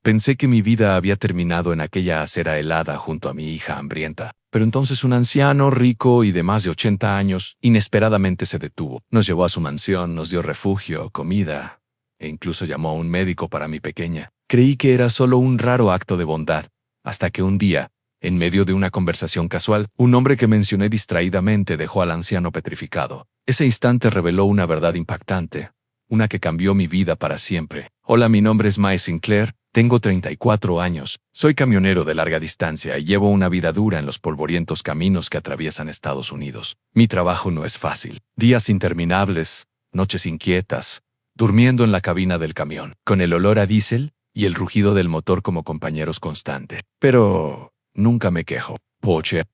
Pensé que mi vida había terminado en aquella acera helada junto a mi hija hambrienta. Pero entonces un anciano rico y de más de 80 años inesperadamente se detuvo. Nos llevó a su mansión, nos dio refugio, comida, e incluso llamó a un médico para mi pequeña. Creí que era solo un raro acto de bondad, hasta que un día, en medio de una conversación casual, un hombre que mencioné distraídamente dejó al anciano petrificado. Ese instante reveló una verdad impactante, una que cambió mi vida para siempre. Hola, mi nombre es Mike Sinclair, tengo 34 años, soy camionero de larga distancia y llevo una vida dura en los polvorientos caminos que atraviesan Estados Unidos. Mi trabajo no es fácil. Días interminables, noches inquietas, durmiendo en la cabina del camión, con el olor a diésel y el rugido del motor como compañeros constante. Pero nunca me quejo,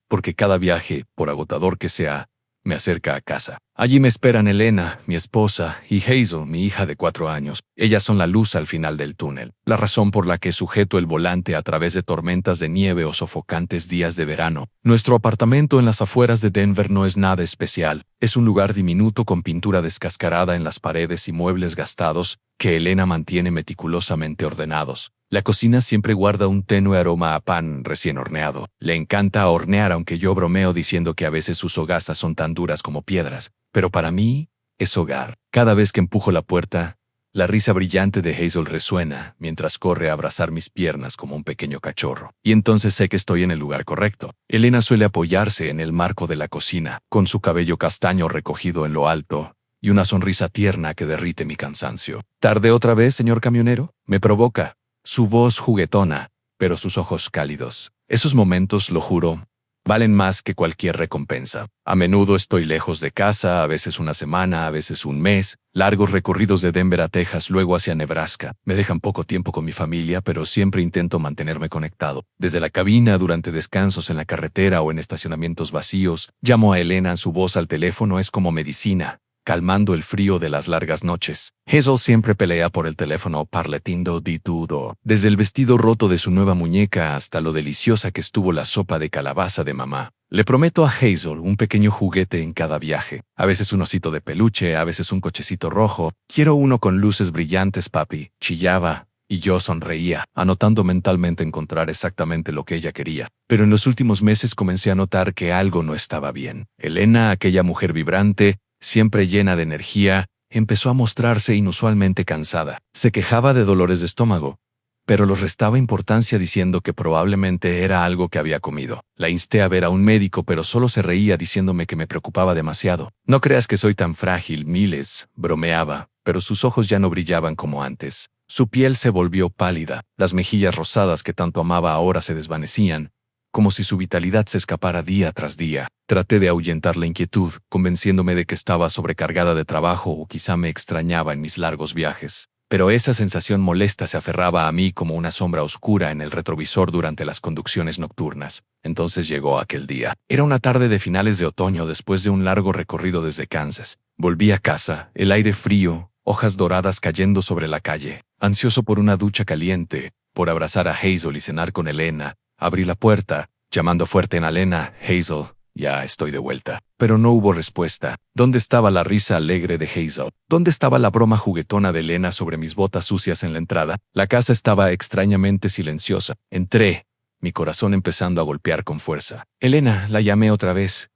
porque cada viaje, por agotador que sea, me acerca a casa. Allí me esperan Elena, mi esposa, y Hazel, mi hija de 4 años. Ellas son la luz al final del túnel, la razón por la que sujeto el volante a través de tormentas de nieve o sofocantes días de verano. Nuestro apartamento en las afueras de Denver no es nada especial. Es un lugar diminuto con pintura descascarada en las paredes y muebles gastados que Elena mantiene meticulosamente ordenados. La cocina siempre guarda un tenue aroma a pan recién horneado. Le encanta hornear, aunque yo bromeo diciendo que a veces sus hogazas son tan duras como piedras. Pero para mí, es hogar. Cada vez que empujo la puerta, la risa brillante de Hazel resuena mientras corre a abrazar mis piernas como un pequeño cachorro. Y entonces sé que estoy en el lugar correcto. Elena suele apoyarse en el marco de la cocina, con su cabello castaño recogido en lo alto, y una sonrisa tierna que derrite mi cansancio. ¿Tarde otra vez, señor camionero? Me provoca. Su voz juguetona, pero sus ojos cálidos. Esos momentos, lo juro, valen más que cualquier recompensa. A menudo estoy lejos de casa, a veces una semana, a veces un mes. Largos recorridos de Denver a Texas, luego hacia Nebraska. Me dejan poco tiempo con mi familia, pero siempre intento mantenerme conectado. Desde la cabina, durante descansos en la carretera o en estacionamientos vacíos, llamo a Elena. Su voz al teléfono es como medicina, calmando el frío de las largas noches. Hazel siempre pelea por el teléfono parletindo di todo, desde el vestido roto de su nueva muñeca hasta lo deliciosa que estuvo la sopa de calabaza de mamá. Le prometo a Hazel un pequeño juguete en cada viaje. A veces un osito de peluche, a veces un cochecito rojo. Quiero uno con luces brillantes, papi, chillaba. Y yo sonreía, anotando mentalmente encontrar exactamente lo que ella quería. Pero en los últimos meses comencé a notar que algo no estaba bien. Elena, aquella mujer vibrante, siempre llena de energía, empezó a mostrarse inusualmente cansada. Se quejaba de dolores de estómago, pero los restaba importancia diciendo que probablemente era algo que había comido. La insté a ver a un médico, pero solo se reía diciéndome que me preocupaba demasiado. No creas que soy tan frágil, Miles, bromeaba, pero sus ojos ya no brillaban como antes. Su piel se volvió pálida, las mejillas rosadas que tanto amaba ahora se desvanecían, como si su vitalidad se escapara día tras día. Traté de ahuyentar la inquietud, convenciéndome de que estaba sobrecargada de trabajo o quizá me extrañaba en mis largos viajes. Pero esa sensación molesta se aferraba a mí como una sombra oscura en el retrovisor durante las conducciones nocturnas. Entonces llegó aquel día. Era una tarde de finales de otoño después de un largo recorrido desde Kansas. Volví a casa, el aire frío, hojas doradas cayendo sobre la calle. Ansioso por una ducha caliente, por abrazar a Hazel y cenar con Elena, abrí la puerta, llamando fuerte en Elena. Hazel, ya estoy de vuelta. Pero no hubo respuesta. ¿Dónde estaba la risa alegre de Hazel? ¿Dónde estaba la broma juguetona de Elena sobre mis botas sucias en la entrada? La casa estaba extrañamente silenciosa. Entré, mi corazón empezando a golpear con fuerza. Elena, la llamé otra vez,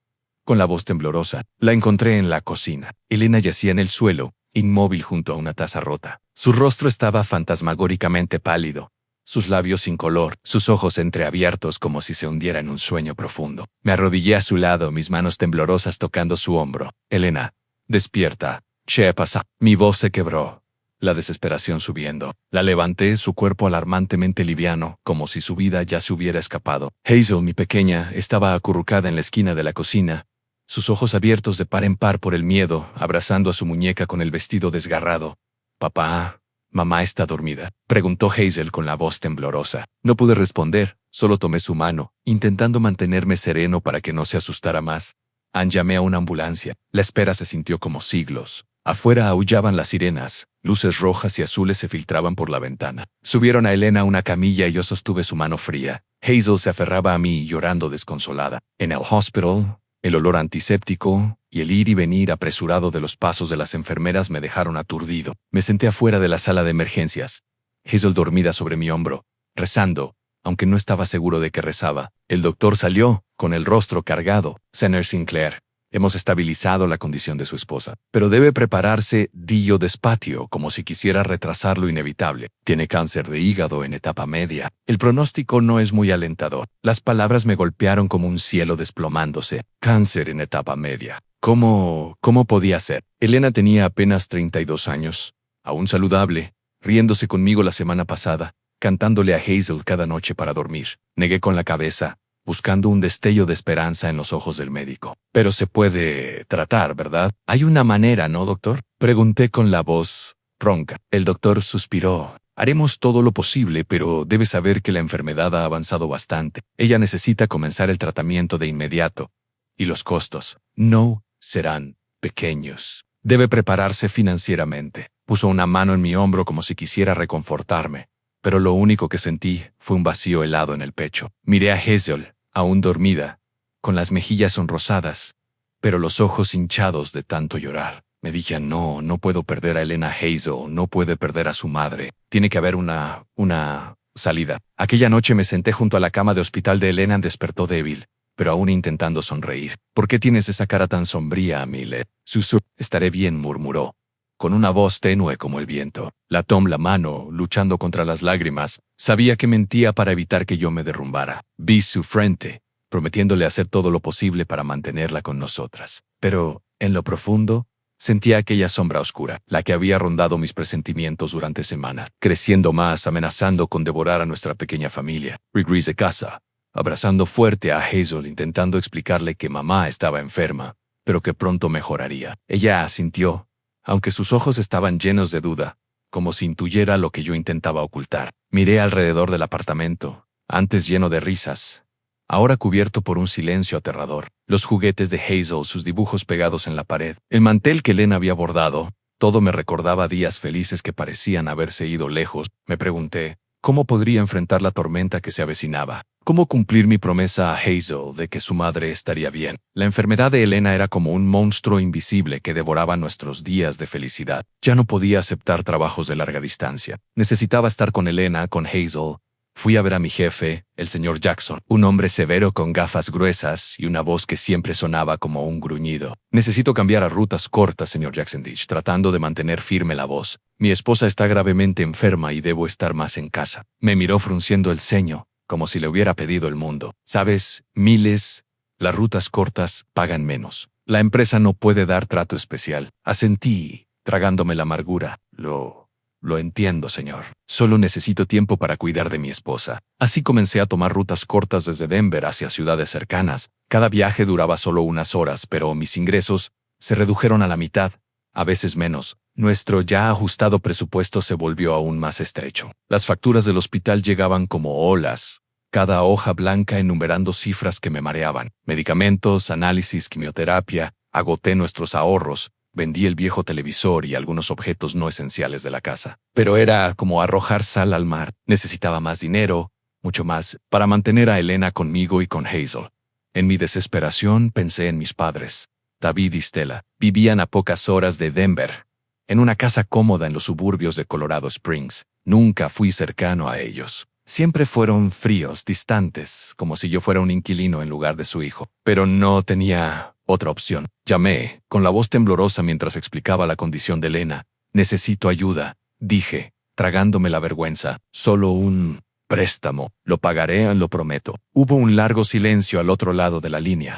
con la voz temblorosa. La encontré en la cocina. Elena yacía en el suelo, inmóvil junto a una taza rota. Su rostro estaba fantasmagóricamente pálido, sus labios sin color, sus ojos entreabiertos como si se hundiera en un sueño profundo. Me arrodillé a su lado, mis manos temblorosas tocando su hombro. Elena, despierta. ¿Qué pasa? Mi voz se quebró, la desesperación subiendo. La levanté, su cuerpo alarmantemente liviano, como si su vida ya se hubiera escapado. Hazel, mi pequeña, estaba acurrucada en la esquina de la cocina, sus ojos abiertos de par en par por el miedo, abrazando a su muñeca con el vestido desgarrado. «Papá, mamá está dormida», preguntó Hazel con la voz temblorosa. No pude responder, solo tomé su mano, intentando mantenerme sereno para que no se asustara más. Llamé a una ambulancia. La espera se sintió como siglos. Afuera aullaban las sirenas, luces rojas y azules se filtraban por la ventana. Subieron a Elena a una camilla y yo sostuve su mano fría. Hazel se aferraba a mí, llorando desconsolada. En el hospital, el olor antiséptico y el ir y venir apresurado de los pasos de las enfermeras me dejaron aturdido. Me senté afuera de la sala de emergencias, Hazel dormida sobre mi hombro, rezando, aunque no estaba seguro de que rezaba. El doctor salió, con el rostro cargado. Señor Sinclair, hemos estabilizado la condición de su esposa, pero debe prepararse, dijo despacio, como si quisiera retrasar lo inevitable. Tiene cáncer de hígado en etapa media. El pronóstico no es muy alentador. Las palabras me golpearon como un cielo desplomándose. Cáncer en etapa media. ¿Cómo podía ser? Elena tenía apenas 32 años, aún saludable, riéndose conmigo la semana pasada, cantándole a Hazel cada noche para dormir. Negué con la cabeza, buscando un destello de esperanza en los ojos del médico. Pero se puede tratar, ¿verdad? Hay una manera, ¿no, doctor? Pregunté con la voz ronca. El doctor suspiró. Haremos todo lo posible, pero debe saber que la enfermedad ha avanzado bastante. Ella necesita comenzar el tratamiento de inmediato. Y los costos no serán pequeños. Debe prepararse financieramente. Puso una mano en mi hombro como si quisiera reconfortarme, pero lo único que sentí fue un vacío helado en el pecho. Miré a Hazel, aún dormida, con las mejillas sonrosadas, pero los ojos hinchados de tanto llorar. Me dije, no puedo perder a Elena Hazel, no puede perder a su madre. Tiene que haber una salida. Aquella noche me senté junto a la cama de hospital de Elena. Despertó débil, pero aún intentando sonreír. ¿Por qué tienes esa cara tan sombría, Milet? Susurró. Estaré bien, murmuró, con una voz tenue como el viento. La tomé la mano, luchando contra las lágrimas. Sabía que mentía para evitar que yo me derrumbara. Vi su frente, prometiéndole hacer todo lo posible para mantenerla con nosotras. Pero, en lo profundo, sentía aquella sombra oscura, la que había rondado mis presentimientos durante semanas, creciendo más, amenazando con devorar a nuestra pequeña familia. Regresé a casa, abrazando fuerte a Hazel, intentando explicarle que mamá estaba enferma, pero que pronto mejoraría. Ella asintió, aunque sus ojos estaban llenos de duda, como si intuyera lo que yo intentaba ocultar. Miré alrededor del apartamento, antes lleno de risas, ahora cubierto por un silencio aterrador. Los juguetes de Hazel, sus dibujos pegados en la pared, el mantel que Elena había bordado, todo me recordaba días felices que parecían haberse ido lejos. Me pregunté, ¿cómo podría enfrentar la tormenta que se avecinaba? ¿Cómo cumplir mi promesa a Hazel de que su madre estaría bien? La enfermedad de Elena era como un monstruo invisible que devoraba nuestros días de felicidad. Ya no podía aceptar trabajos de larga distancia. Necesitaba estar con Elena, con Hazel. Fui a ver a mi jefe, el señor Jackson, un hombre severo con gafas gruesas y una voz que siempre sonaba como un gruñido. Necesito cambiar a rutas cortas, señor Jackson, tratando de mantener firme la voz. Mi esposa está gravemente enferma y debo estar más en casa. Me miró frunciendo el ceño, como si le hubiera pedido el mundo. ¿Sabes, Miles? Las rutas cortas pagan menos. La empresa no puede dar trato especial. Asentí, tragándome la amargura. Lo entiendo, señor. Solo necesito tiempo para cuidar de mi esposa. Así comencé a tomar rutas cortas desde Denver hacia ciudades cercanas. Cada viaje duraba solo unas horas, pero mis ingresos se redujeron a la mitad, a veces menos. Nuestro ya ajustado presupuesto se volvió aún más estrecho. Las facturas del hospital llegaban como olas, cada hoja blanca enumerando cifras que me mareaban. Medicamentos, análisis, quimioterapia. Agoté nuestros ahorros. Vendí el viejo televisor y algunos objetos no esenciales de la casa. Pero era como arrojar sal al mar. Necesitaba más dinero, mucho más, para mantener a Elena conmigo y con Hazel. En mi desesperación pensé en mis padres. David y Stella vivían a pocas horas de Denver, en una casa cómoda en los suburbios de Colorado Springs. Nunca fui cercano a ellos. Siempre fueron fríos, distantes, como si yo fuera un inquilino en lugar de su hijo. Pero no tenía otra opción. Llamé, con la voz temblorosa mientras explicaba la condición de Elena. Necesito ayuda, dije, tragándome la vergüenza. Solo un préstamo. Lo pagaré, lo prometo. Hubo un largo silencio al otro lado de la línea.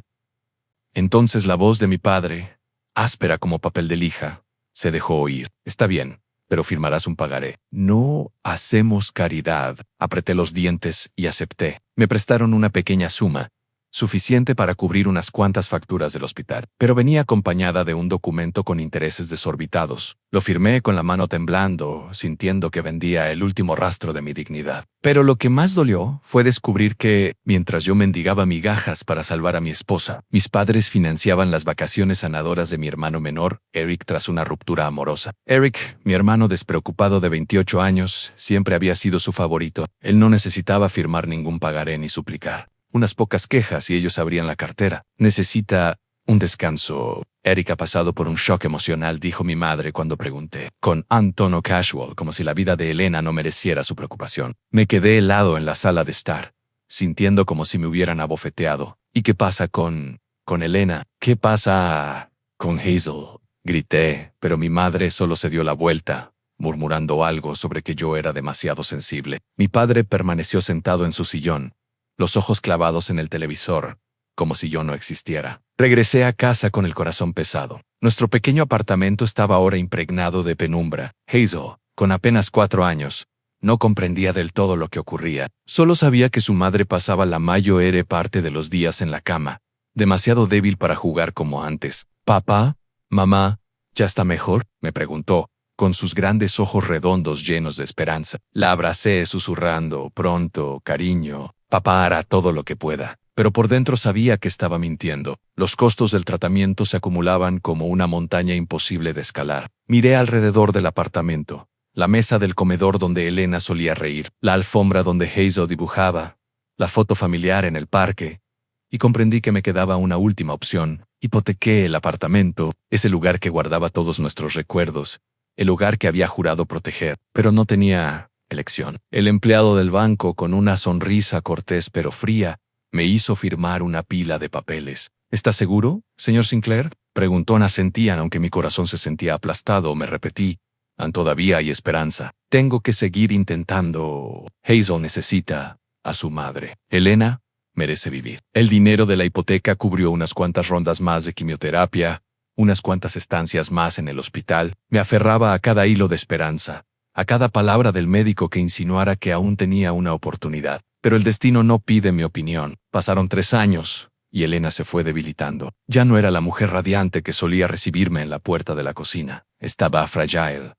Entonces la voz de mi padre, áspera como papel de lija, se dejó oír. Está bien, pero firmarás un pagaré. No hacemos caridad. Apreté los dientes y acepté. Me prestaron una pequeña suma, suficiente para cubrir unas cuantas facturas del hospital, pero venía acompañada de un documento con intereses desorbitados. Lo firmé con la mano temblando, sintiendo que vendía el último rastro de mi dignidad. Pero lo que más dolió fue descubrir que, mientras yo mendigaba migajas para salvar a mi esposa, mis padres financiaban las vacaciones sanadoras de mi hermano menor, Eric, tras una ruptura amorosa. Eric, mi hermano despreocupado de 28 años, siempre había sido su favorito. Él no necesitaba firmar ningún pagaré ni suplicar. Unas pocas quejas y ellos abrían la cartera. Necesita Un descanso. Eric ha pasado por un shock emocional, dijo mi madre cuando pregunté, con un tono casual, como si la vida de Elena no mereciera su preocupación. Me quedé helado en la sala de estar, sintiendo como si me hubieran abofeteado. ¿Y qué pasa con Elena? ¿Qué pasa con Hazel? Grité, pero mi madre solo se dio la vuelta, murmurando algo sobre que yo era demasiado sensible. Mi padre permaneció sentado en su sillón, los ojos clavados en el televisor, como si yo no existiera. Regresé a casa con el corazón pesado. Nuestro pequeño apartamento estaba ahora impregnado de penumbra. Hazel, con apenas 4 años, no comprendía del todo lo que ocurría. Solo sabía que su madre pasaba la mayor parte de los días en la cama, demasiado débil para jugar como antes. «Papá, mamá, ¿ya está mejor?», me preguntó, con sus grandes ojos redondos llenos de esperanza. La abracé susurrando, «Pronto, cariño, papá hará todo lo que pueda». Pero por dentro sabía que estaba mintiendo. Los costos del tratamiento se acumulaban como una montaña imposible de escalar. Miré alrededor del apartamento. La mesa del comedor donde Elena solía reír, la alfombra donde Hazel dibujaba, la foto familiar en el parque, y comprendí que me quedaba una última opción. Hipotequé el apartamento, ese lugar que guardaba todos nuestros recuerdos, el lugar que había jurado proteger, pero no tenía elección. El empleado del banco, con una sonrisa cortés pero fría, me hizo firmar una pila de papeles. «¿Está seguro, señor Sinclair?», preguntó. Asentí, aunque mi corazón se sentía aplastado. Me repetí, «Todavía hay esperanza. Tengo que seguir intentando. Hazel necesita a su madre. Elena merece vivir». El dinero de la hipoteca cubrió unas cuantas rondas más de quimioterapia, unas cuantas estancias más en el hospital. Me aferraba a cada hilo de esperanza, a cada palabra del médico que insinuara que aún tenía una oportunidad. Pero el destino no pide mi opinión. Pasaron 3 años, y Elena se fue debilitando. Ya no era la mujer radiante que solía recibirme en la puerta de la cocina. Estaba frágil,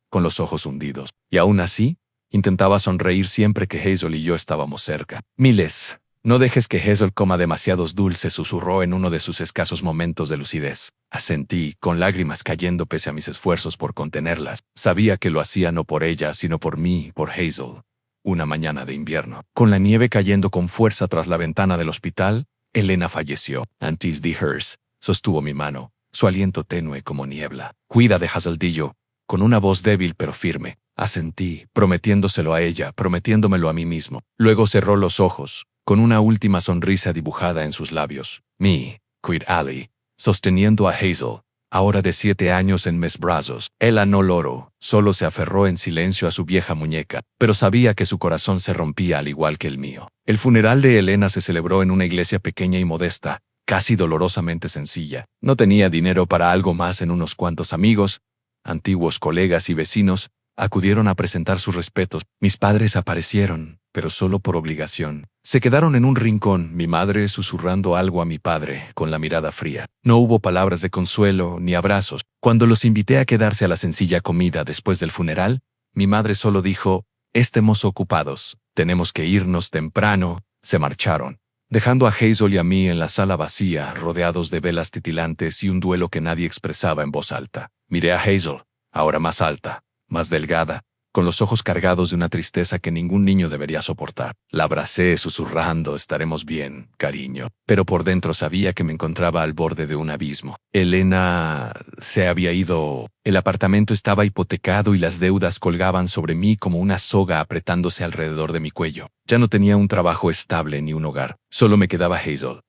con los ojos hundidos. Y aún así, intentaba sonreír siempre que Hazel y yo estábamos cerca. «Miles, no dejes que Hazel coma demasiados dulces», susurró en uno de sus escasos momentos de lucidez. Asentí, con lágrimas cayendo pese a mis esfuerzos por contenerlas. Sabía que lo hacía no por ella, sino por mí, por Hazel. Una mañana de invierno, con la nieve cayendo con fuerza tras la ventana del hospital, Elena falleció. Antes de Hearst sostuvo mi mano, su aliento tenue como niebla. «Cuida de Hazel», dijo, con una voz débil pero firme. Asentí, prometiéndoselo a ella, prometiéndomelo a mí mismo. Luego cerró los ojos, con una última sonrisa dibujada en sus labios. Mi Queer Ali, sosteniendo a Hazel, ahora de 7 años, en mis brazos. Ella no lloró, solo se aferró en silencio a su vieja muñeca, pero sabía que su corazón se rompía al igual que el mío. El funeral de Elena se celebró en una iglesia pequeña y modesta, casi dolorosamente sencilla. No tenía dinero para algo más. En unos cuantos amigos, antiguos colegas y vecinos, acudieron a presentar sus respetos. Mis padres aparecieron, pero solo por obligación. Se quedaron en un rincón, mi madre susurrando algo a mi padre, con la mirada fría. No hubo palabras de consuelo ni abrazos. Cuando los invité a quedarse a la sencilla comida después del funeral, mi madre solo dijo, «Estemos ocupados, tenemos que irnos temprano». Se marcharon, dejando a Hazel y a mí en la sala vacía, rodeados de velas titilantes y un duelo que nadie expresaba en voz alta. Miré a Hazel, ahora más alta, más delgada, con los ojos cargados de una tristeza que ningún niño debería soportar. La abracé susurrando, «Estaremos bien, cariño». Pero por dentro sabía que me encontraba al borde de un abismo. Elena se había ido. El apartamento estaba hipotecado y las deudas colgaban sobre mí como una soga apretándose alrededor de mi cuello. Ya no tenía un trabajo estable ni un hogar. Solo me quedaba Hazel,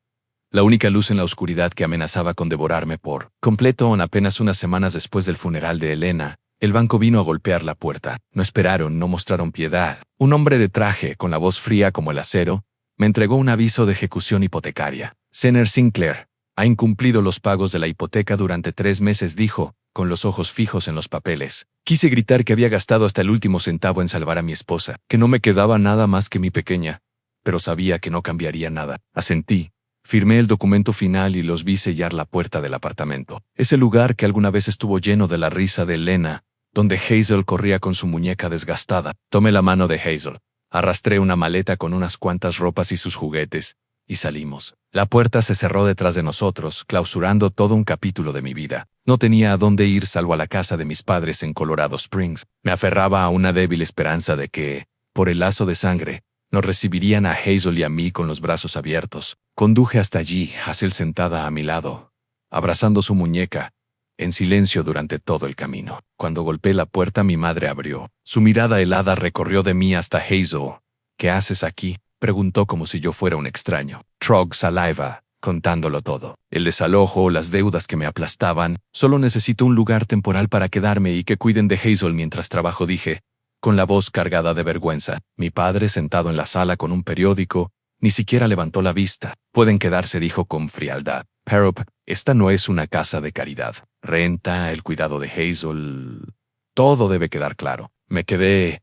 la única luz en la oscuridad que amenazaba con devorarme por completo. Apenas unas semanas después del funeral de Elena, el banco vino a golpear la puerta. No esperaron, no mostraron piedad. Un hombre de traje, con la voz fría como el acero, me entregó un aviso de ejecución hipotecaria. «Señor Sinclair ha incumplido los pagos de la hipoteca durante 3 meses», dijo, con los ojos fijos en los papeles. Quise gritar que había gastado hasta el último centavo en salvar a mi esposa, que no me quedaba nada más que mi pequeña, pero sabía que no cambiaría nada. Asentí. Firmé el documento final y los vi sellar la puerta del apartamento. Ese lugar que alguna vez estuvo lleno de la risa de Elena, donde Hazel corría con su muñeca desgastada. Tomé la mano de Hazel, arrastré una maleta con unas cuantas ropas y sus juguetes, y salimos. La puerta se cerró detrás de nosotros, clausurando todo un capítulo de mi vida. No tenía a dónde ir salvo a la casa de mis padres en Colorado Springs. Me aferraba a una débil esperanza de que, por el lazo de sangre, nos recibirían a Hazel y a mí con los brazos abiertos. Conduje hasta allí, Hazel sentada a mi lado, abrazando su muñeca, en silencio durante todo el camino. Cuando golpeé la puerta, mi madre abrió. Su mirada helada recorrió de mí hasta Hazel. ¿Qué haces aquí?, preguntó como si yo fuera un extraño. Trog saliva, contándolo todo. El desalojo, las deudas que me aplastaban. Solo necesito un lugar temporal para quedarme y que cuiden de Hazel mientras trabajo, dije, con la voz cargada de vergüenza. Mi padre, sentado en la sala con un periódico, ni siquiera levantó la vista. Pueden quedarse, dijo con frialdad. Pero esta no es una casa de caridad. Renta, el cuidado de Hazel. Todo debe quedar claro. Me quedé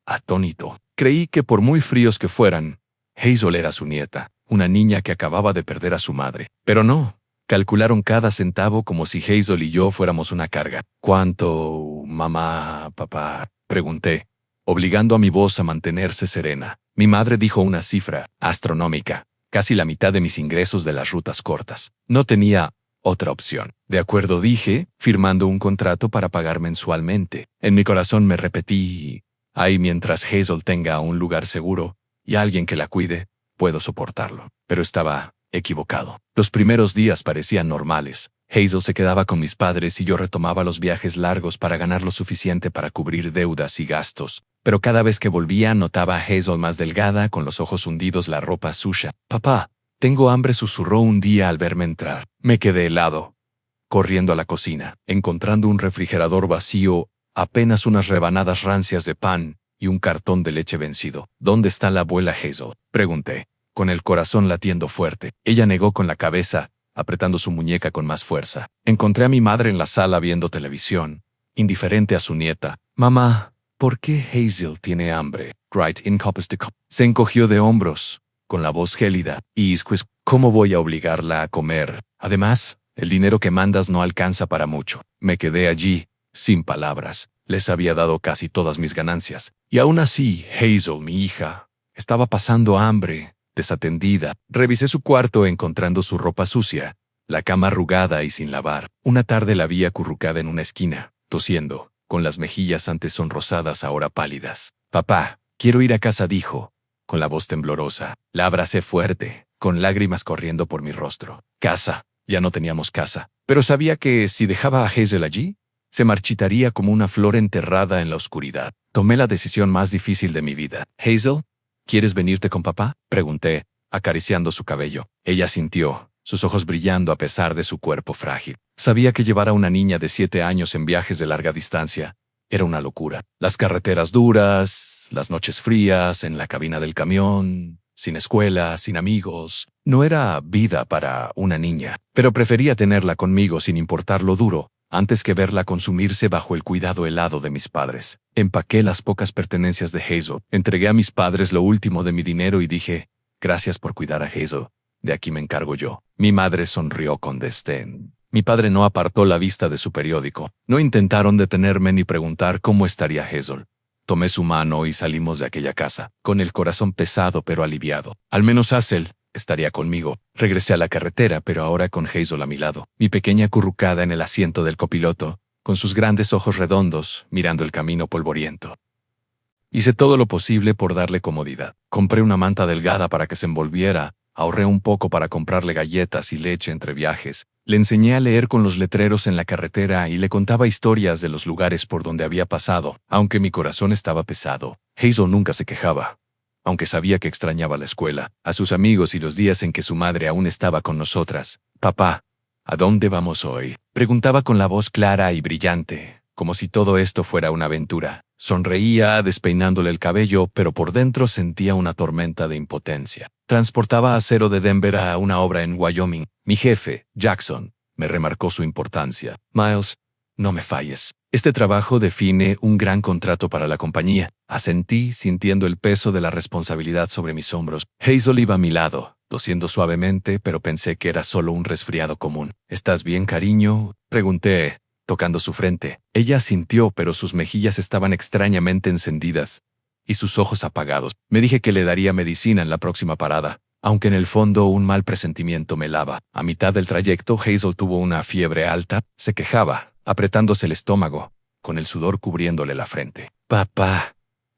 atónito. Creí que por muy fríos que fueran, Hazel era su nieta, una niña que acababa de perder a su madre. Pero no. Calcularon cada centavo como si Hazel y yo fuéramos una carga. ¿Cuánto, mamá, papá?, pregunté, obligando a mi voz a mantenerse serena. Mi madre dijo una cifra astronómica, casi la mitad de mis ingresos de las rutas cortas. No tenía otra opción. De acuerdo, dije, firmando un contrato para pagar mensualmente. En mi corazón me repetí, ahí mientras Hazel tenga un lugar seguro y alguien que la cuide, puedo soportarlo. Pero estaba equivocado. Los primeros días parecían normales. Hazel se quedaba con mis padres y yo retomaba los viajes largos para ganar lo suficiente para cubrir deudas y gastos. Pero cada vez que volvía notaba a Hazel más delgada, con los ojos hundidos, la ropa sucia. Papá, tengo hambre, susurró un día al verme entrar. Me quedé helado, corriendo a la cocina, encontrando un refrigerador vacío, apenas unas rebanadas rancias de pan y un cartón de leche vencido. ¿Dónde está la abuela Hazel?, pregunté, con el corazón latiendo fuerte. Ella negó con la cabeza, apretando su muñeca con más fuerza. Encontré a mi madre en la sala viendo televisión, indiferente a su nieta. Mamá, ¿por qué Hazel tiene hambre? Se encogió de hombros, con la voz gélida. ¿Cómo voy a obligarla a comer? Además, el dinero que mandas no alcanza para mucho. Me quedé allí, sin palabras. Les había dado casi todas mis ganancias. Y aún así, Hazel, mi hija, estaba pasando hambre, desatendida. Revisé su cuarto encontrando su ropa sucia, la cama arrugada y sin lavar. Una tarde la vi acurrucada en una esquina, tosiendo, con las mejillas antes sonrosadas ahora pálidas. Papá, quiero ir a casa, dijo, con la voz temblorosa. La abracé fuerte, con lágrimas corriendo por mi rostro. Casa. Ya no teníamos casa. Pero sabía que si dejaba a Hazel allí, se marchitaría como una flor enterrada en la oscuridad. Tomé la decisión más difícil de mi vida. Hazel, ¿quieres venirte con papá?, pregunté, acariciando su cabello. Ella sintió, sus ojos brillando a pesar de su cuerpo frágil. Sabía que llevar a una niña de 7 años en viajes de larga distancia era una locura. Las carreteras duras, las noches frías, en la cabina del camión, sin escuela, sin amigos. No era vida para una niña, pero prefería tenerla conmigo sin importar lo duro, antes que verla consumirse bajo el cuidado helado de mis padres. Empaqué las pocas pertenencias de Hazel, entregué a mis padres lo último de mi dinero y dije, gracias por cuidar a Hazel, de aquí me encargo yo. Mi madre sonrió con desdén. Mi padre no apartó la vista de su periódico. No intentaron detenerme ni preguntar cómo estaría Hazel. Tomé su mano y salimos de aquella casa, con el corazón pesado pero aliviado. Al menos Hazel estaría conmigo. Regresé a la carretera, pero ahora con Hazel a mi lado, mi pequeña acurrucada en el asiento del copiloto, con sus grandes ojos redondos, mirando el camino polvoriento. Hice todo lo posible por darle comodidad. Compré una manta delgada para que se envolviera, ahorré un poco para comprarle galletas y leche entre viajes. Le enseñé a leer con los letreros en la carretera y le contaba historias de los lugares por donde había pasado. Aunque mi corazón estaba pesado, Hazel nunca se quejaba. Aunque sabía que extrañaba la escuela, a sus amigos y los días en que su madre aún estaba con nosotras. Papá, ¿a dónde vamos hoy?, preguntaba con la voz clara y brillante, como si todo esto fuera una aventura. Sonreía despeinándole el cabello, pero por dentro sentía una tormenta de impotencia. Transportaba acero de Denver a una obra en Wyoming. Mi jefe, Jackson, me remarcó su importancia. Miles, no me falles. Este trabajo define un gran contrato para la compañía. Asentí, sintiendo el peso de la responsabilidad sobre mis hombros. Hazel iba a mi lado, tosiendo suavemente, pero pensé que era solo un resfriado común. ¿Estás bien, cariño?, pregunté, tocando su frente. Ella asintió, pero sus mejillas estaban extrañamente encendidas y sus ojos apagados. Me dije que le daría medicina en la próxima parada, aunque en el fondo un mal presentimiento me helaba. A mitad del trayecto, Hazel tuvo una fiebre alta, se quejaba, apretándose el estómago, con el sudor cubriéndole la frente. Papá,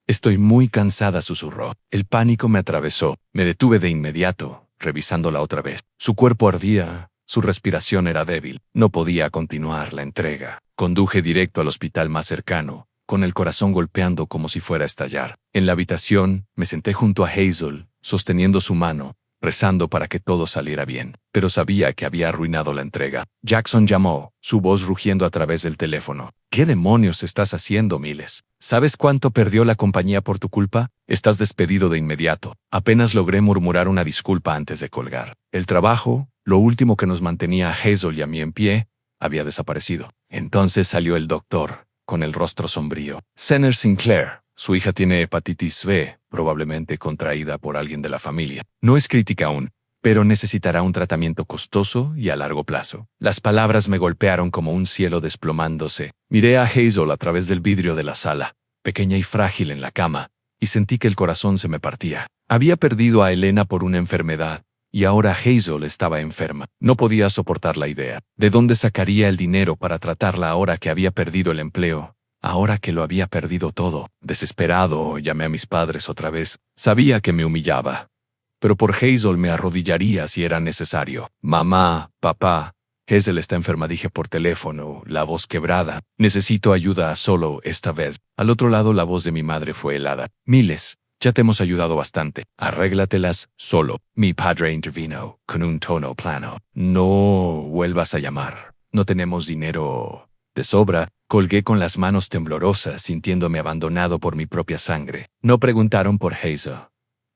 estoy muy cansada, susurró. El pánico me atravesó. Me detuve de inmediato, revisándola otra vez. Su cuerpo ardía, Su respiración era débil. No podía continuar la entrega. Conduje directo al hospital más cercano, con el corazón golpeando como si fuera a estallar. En la habitación, me senté junto a Hazel, sosteniendo su mano, rezando para que todo saliera bien. Pero sabía que había arruinado la entrega. Jackson llamó, su voz rugiendo a través del teléfono. ¿Qué demonios estás haciendo, Miles? ¿Sabes cuánto perdió la compañía por tu culpa? Estás despedido de inmediato. Apenas logré murmurar una disculpa antes de colgar. El trabajo, lo último que nos mantenía a Hazel y a mí en pie, había desaparecido. Entonces salió el doctor, con el rostro sombrío. Senator Sinclair, su hija tiene hepatitis B, probablemente contraída por alguien de la familia. No es crítica aún, pero necesitará un tratamiento costoso y a largo plazo. Las palabras me golpearon como un cielo desplomándose. Miré a Hazel a través del vidrio de la sala, pequeña y frágil en la cama, y sentí que el corazón se me partía. Había perdido a Elena por una enfermedad, y ahora Hazel estaba enferma. No podía soportar la idea. ¿De dónde sacaría el dinero para tratarla ahora que había perdido el empleo? Ahora que lo había perdido todo. Desesperado, llamé a mis padres otra vez. Sabía que me humillaba, pero por Hazel me arrodillaría si era necesario. Mamá, papá, Hazel está enferma, dije por teléfono, la voz quebrada. Necesito ayuda solo esta vez. Al otro lado la voz de mi madre fue helada. Miles, ya te hemos ayudado bastante. Arréglatelas solo. Mi padre intervino, con un tono plano. No vuelvas a llamar. No tenemos dinero de sobra. Colgué con las manos temblorosas, sintiéndome abandonado por mi propia sangre. No preguntaron por Hazel.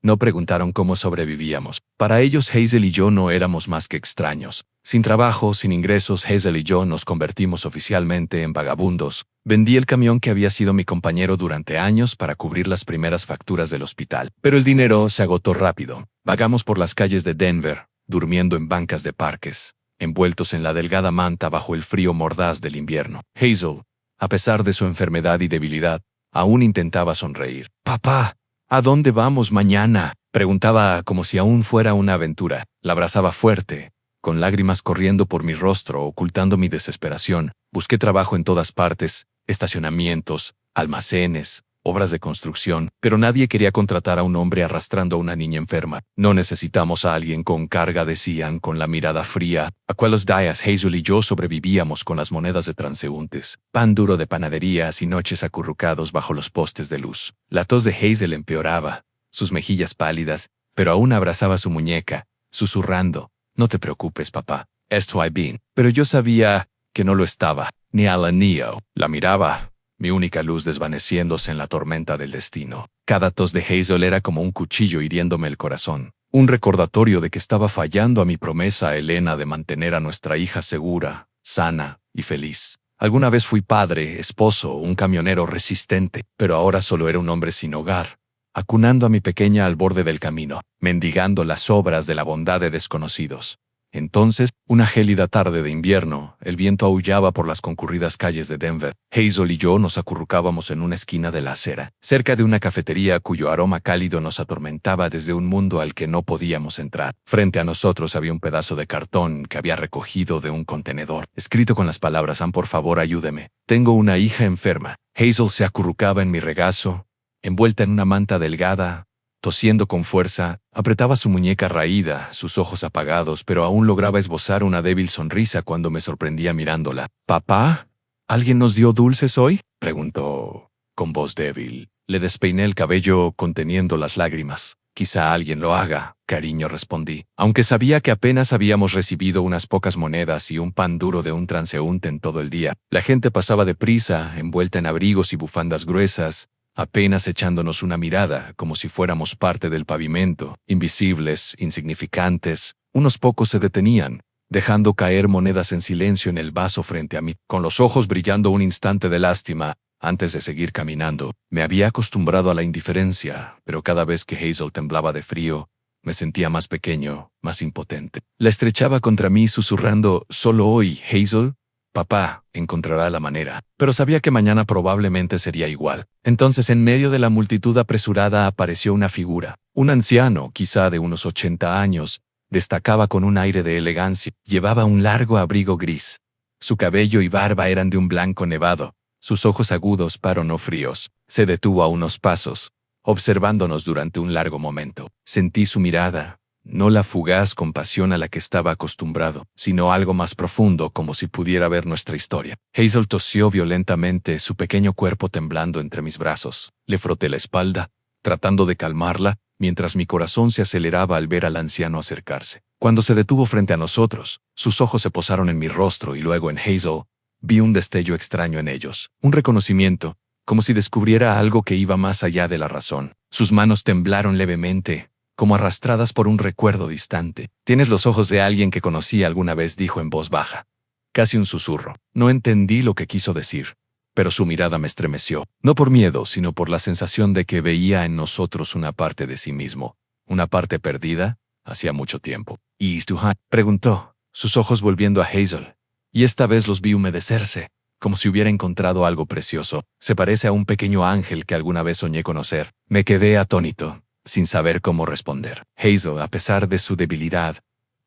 No preguntaron cómo sobrevivíamos. Para ellos, Hazel y yo no éramos más que extraños. Sin trabajo, sin ingresos, Hazel y yo nos convertimos oficialmente en vagabundos. Vendí el camión que había sido mi compañero durante años para cubrir las primeras facturas del hospital. Pero el dinero se agotó rápido. Vagamos por las calles de Denver, durmiendo en bancas de parques, envueltos en la delgada manta bajo el frío mordaz del invierno. Hazel, a pesar de su enfermedad y debilidad, aún intentaba sonreír. «Papá, ¿a dónde vamos mañana?», preguntaba como si aún fuera una aventura. La abrazaba fuerte, con lágrimas corriendo por mi rostro, ocultando mi desesperación. Busqué trabajo en todas partes, estacionamientos, almacenes, obras de construcción, pero nadie quería contratar a un hombre arrastrando a una niña enferma. No necesitamos a alguien con carga, decían con la mirada fría. Aquellos días Hazel y yo sobrevivíamos con las monedas de transeúntes, pan duro de panaderías y noches acurrucados bajo los postes de luz. La tos de Hazel empeoraba, sus mejillas pálidas, pero aún abrazaba su muñeca, susurrando: «No te preocupes, papá, estoy bien». Pero yo sabía que no lo estaba, ni a la niña. La miraba, mi única luz desvaneciéndose en la tormenta del destino. Cada tos de Hazel era como un cuchillo hiriéndome el corazón, un recordatorio de que estaba fallando a mi promesa a Elena de mantener a nuestra hija segura, sana y feliz. Alguna vez fui padre, esposo, un camionero resistente, pero ahora solo era un hombre sin hogar, acunando a mi pequeña al borde del camino, mendigando las obras de la bondad de desconocidos. Entonces, una gélida tarde de invierno, el viento aullaba por las concurridas calles de Denver. Hazel y yo nos acurrucábamos en una esquina de la acera, cerca de una cafetería cuyo aroma cálido nos atormentaba desde un mundo al que no podíamos entrar. Frente a nosotros había un pedazo de cartón que había recogido de un contenedor, escrito con las palabras: «Sam, por favor, ayúdeme. Tengo una hija enferma». Hazel se acurrucaba en mi regazo, envuelta en una manta delgada, tosiendo con fuerza. Apretaba su muñeca raída, sus ojos apagados, pero aún lograba esbozar una débil sonrisa cuando me sorprendía mirándola. «¿Papá? ¿Alguien nos dio dulces hoy?», preguntó, con voz débil. Le despeiné el cabello conteniendo las lágrimas. «Quizá alguien lo haga», cariño, respondí, aunque sabía que apenas habíamos recibido unas pocas monedas y un pan duro de un transeúnte en todo el día. La gente pasaba deprisa, envuelta en abrigos y bufandas gruesas, apenas echándonos una mirada, como si fuéramos parte del pavimento, invisibles, insignificantes. Unos pocos se detenían, dejando caer monedas en silencio en el vaso frente a mí, con los ojos brillando un instante de lástima, antes de seguir caminando. Me había acostumbrado a la indiferencia, pero cada vez que Hazel temblaba de frío, me sentía más pequeño, más impotente. La estrechaba contra mí, susurrando: «Solo hoy, Hazel. Papá encontrará la manera». Pero sabía que mañana probablemente sería igual. Entonces, en medio de la multitud apresurada, apareció una figura. Un anciano, quizá de unos 80 años, destacaba con un aire de elegancia. Llevaba un largo abrigo gris. Su cabello y barba eran de un blanco nevado. Sus ojos agudos, pero no fríos. Se detuvo a unos pasos, observándonos durante un largo momento. Sentí su mirada, no la fugaz compasión a la que estaba acostumbrado, sino algo más profundo, como si pudiera ver nuestra historia. Hazel tosió violentamente, su pequeño cuerpo temblando entre mis brazos. Le froté la espalda, tratando de calmarla, mientras mi corazón se aceleraba al ver al anciano acercarse. Cuando se detuvo frente a nosotros, sus ojos se posaron en mi rostro y luego en Hazel. Vi un destello extraño en ellos, un reconocimiento, como si descubriera algo que iba más allá de la razón. Sus manos temblaron levemente, como arrastradas por un recuerdo distante. «Tienes los ojos de alguien que conocí alguna vez», dijo en voz baja. Casi un susurro. No entendí lo que quiso decir, pero su mirada me estremeció, no por miedo, sino por la sensación de que veía en nosotros una parte de sí mismo, una parte perdida hacía mucho tiempo. «¿Y Stuhan?», preguntó, sus ojos volviendo a Hazel. Y esta vez los vi humedecerse, como si hubiera encontrado algo precioso. «Se parece a un pequeño ángel que alguna vez soñé conocer». Me quedé atónito, sin saber cómo responder. Hazel, a pesar de su debilidad,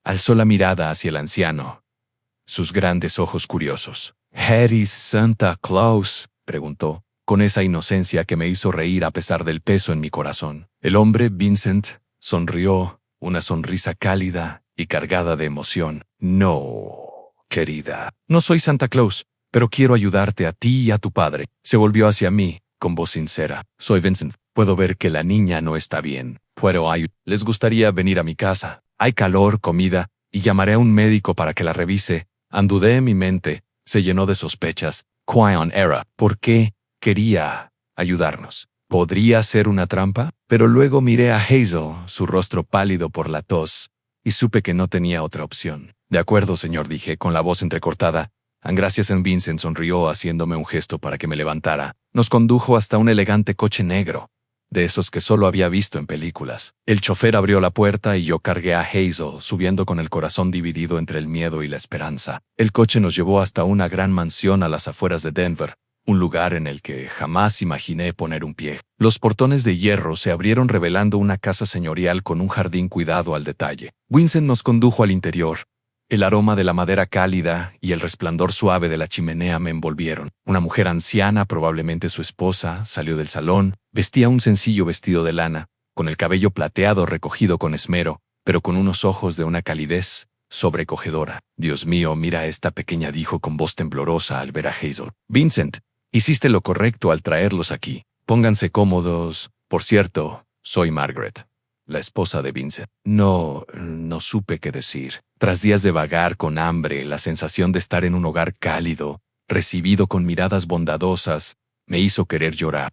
alzó la mirada hacia el anciano, sus grandes ojos curiosos. «¿Eres Santa Claus?», preguntó, con esa inocencia que me hizo reír a pesar del peso en mi corazón. El hombre, Vincent, sonrió, una sonrisa cálida y cargada de emoción. «No, querida, no soy Santa Claus, pero quiero ayudarte a ti y a tu padre». Se volvió hacia mí, con voz sincera. «Soy Vincent. Puedo ver que la niña no está bien. ¿Puedo ayudar? Les gustaría venir a mi casa. Hay calor, comida, y llamaré a un médico para que la revise». Andudé en mi mente, se llenó de sospechas. Quion era. ¿Por qué quería ayudarnos? ¿Podría ser una trampa? Pero luego miré a Hazel, su rostro pálido por la tos, y supe que no tenía otra opción. «De acuerdo, señor», dije, con la voz entrecortada. Gracias. Vincent sonrió haciéndome un gesto para que me levantara. Nos condujo hasta un elegante coche negro, de esos que solo había visto en películas. El chofer abrió la puerta y yo cargué a Hazel, subiendo con el corazón dividido entre el miedo y la esperanza. El coche nos llevó hasta una gran mansión a las afueras de Denver, un lugar en el que jamás imaginé poner un pie. Los portones de hierro se abrieron revelando una casa señorial con un jardín cuidado al detalle. Vincent nos condujo al interior. El aroma de la madera cálida y el resplandor suave de la chimenea me envolvieron. Una mujer anciana, probablemente su esposa, salió del salón. Vestía un sencillo vestido de lana, con el cabello plateado recogido con esmero, pero con unos ojos de una calidez sobrecogedora. «Dios mío, mira a esta pequeña», dijo con voz temblorosa al ver a Hazel. «Vincent, hiciste lo correcto al traerlos aquí. Pónganse cómodos. Por cierto, soy Margaret, la esposa de Vincent». No supe qué decir. Tras días de vagar con hambre, la sensación de estar en un hogar cálido, recibido con miradas bondadosas, me hizo querer llorar.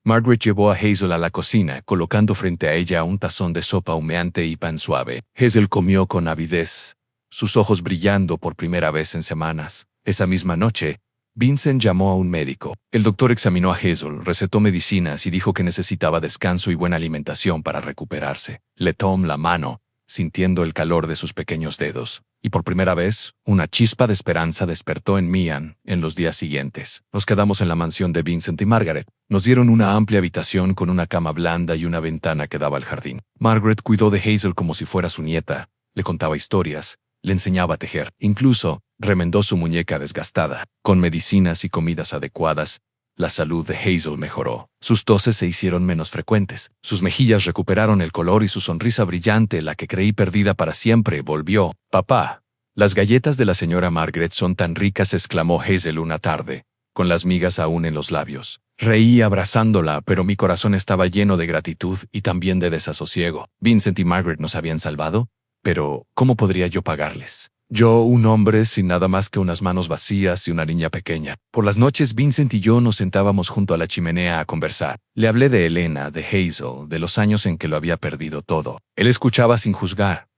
Margaret llevó a Hazel a la cocina, colocando frente a ella un tazón de sopa humeante y pan suave. Hazel comió con avidez, sus ojos brillando por primera vez en semanas. Esa misma noche, Vincent llamó a un médico. El doctor examinó a Hazel, recetó medicinas y dijo que necesitaba descanso y buena alimentación para recuperarse. Le tomó la mano, sintiendo el calor de sus pequeños dedos, y por primera vez, una chispa de esperanza despertó en Mian en los días siguientes. Nos quedamos en la mansión de Vincent y Margaret. Nos dieron una amplia habitación con una cama blanda y una ventana que daba al jardín. Margaret cuidó de Hazel como si fuera su nieta, le contaba historias, le enseñaba a tejer, incluso remendó su muñeca desgastada. Con medicinas y comidas adecuadas, la salud de Hazel mejoró. Sus toses se hicieron menos frecuentes. Sus mejillas recuperaron el color y su sonrisa brillante, la que creí perdida para siempre, volvió. «Papá, las galletas de la señora Margaret son tan ricas», exclamó Hazel una tarde, con las migas aún en los labios. Reí abrazándola, pero mi corazón estaba lleno de gratitud y también de desasosiego. Vincent y Margaret nos habían salvado, pero ¿cómo podría yo pagarles? Yo, un hombre sin nada más que unas manos vacías y una niña pequeña. Por las noches, Vincent y yo nos sentábamos junto a la chimenea a conversar. Le hablé de Elena, de Hazel, de los años en que lo había perdido todo. Él escuchaba sin juzgar,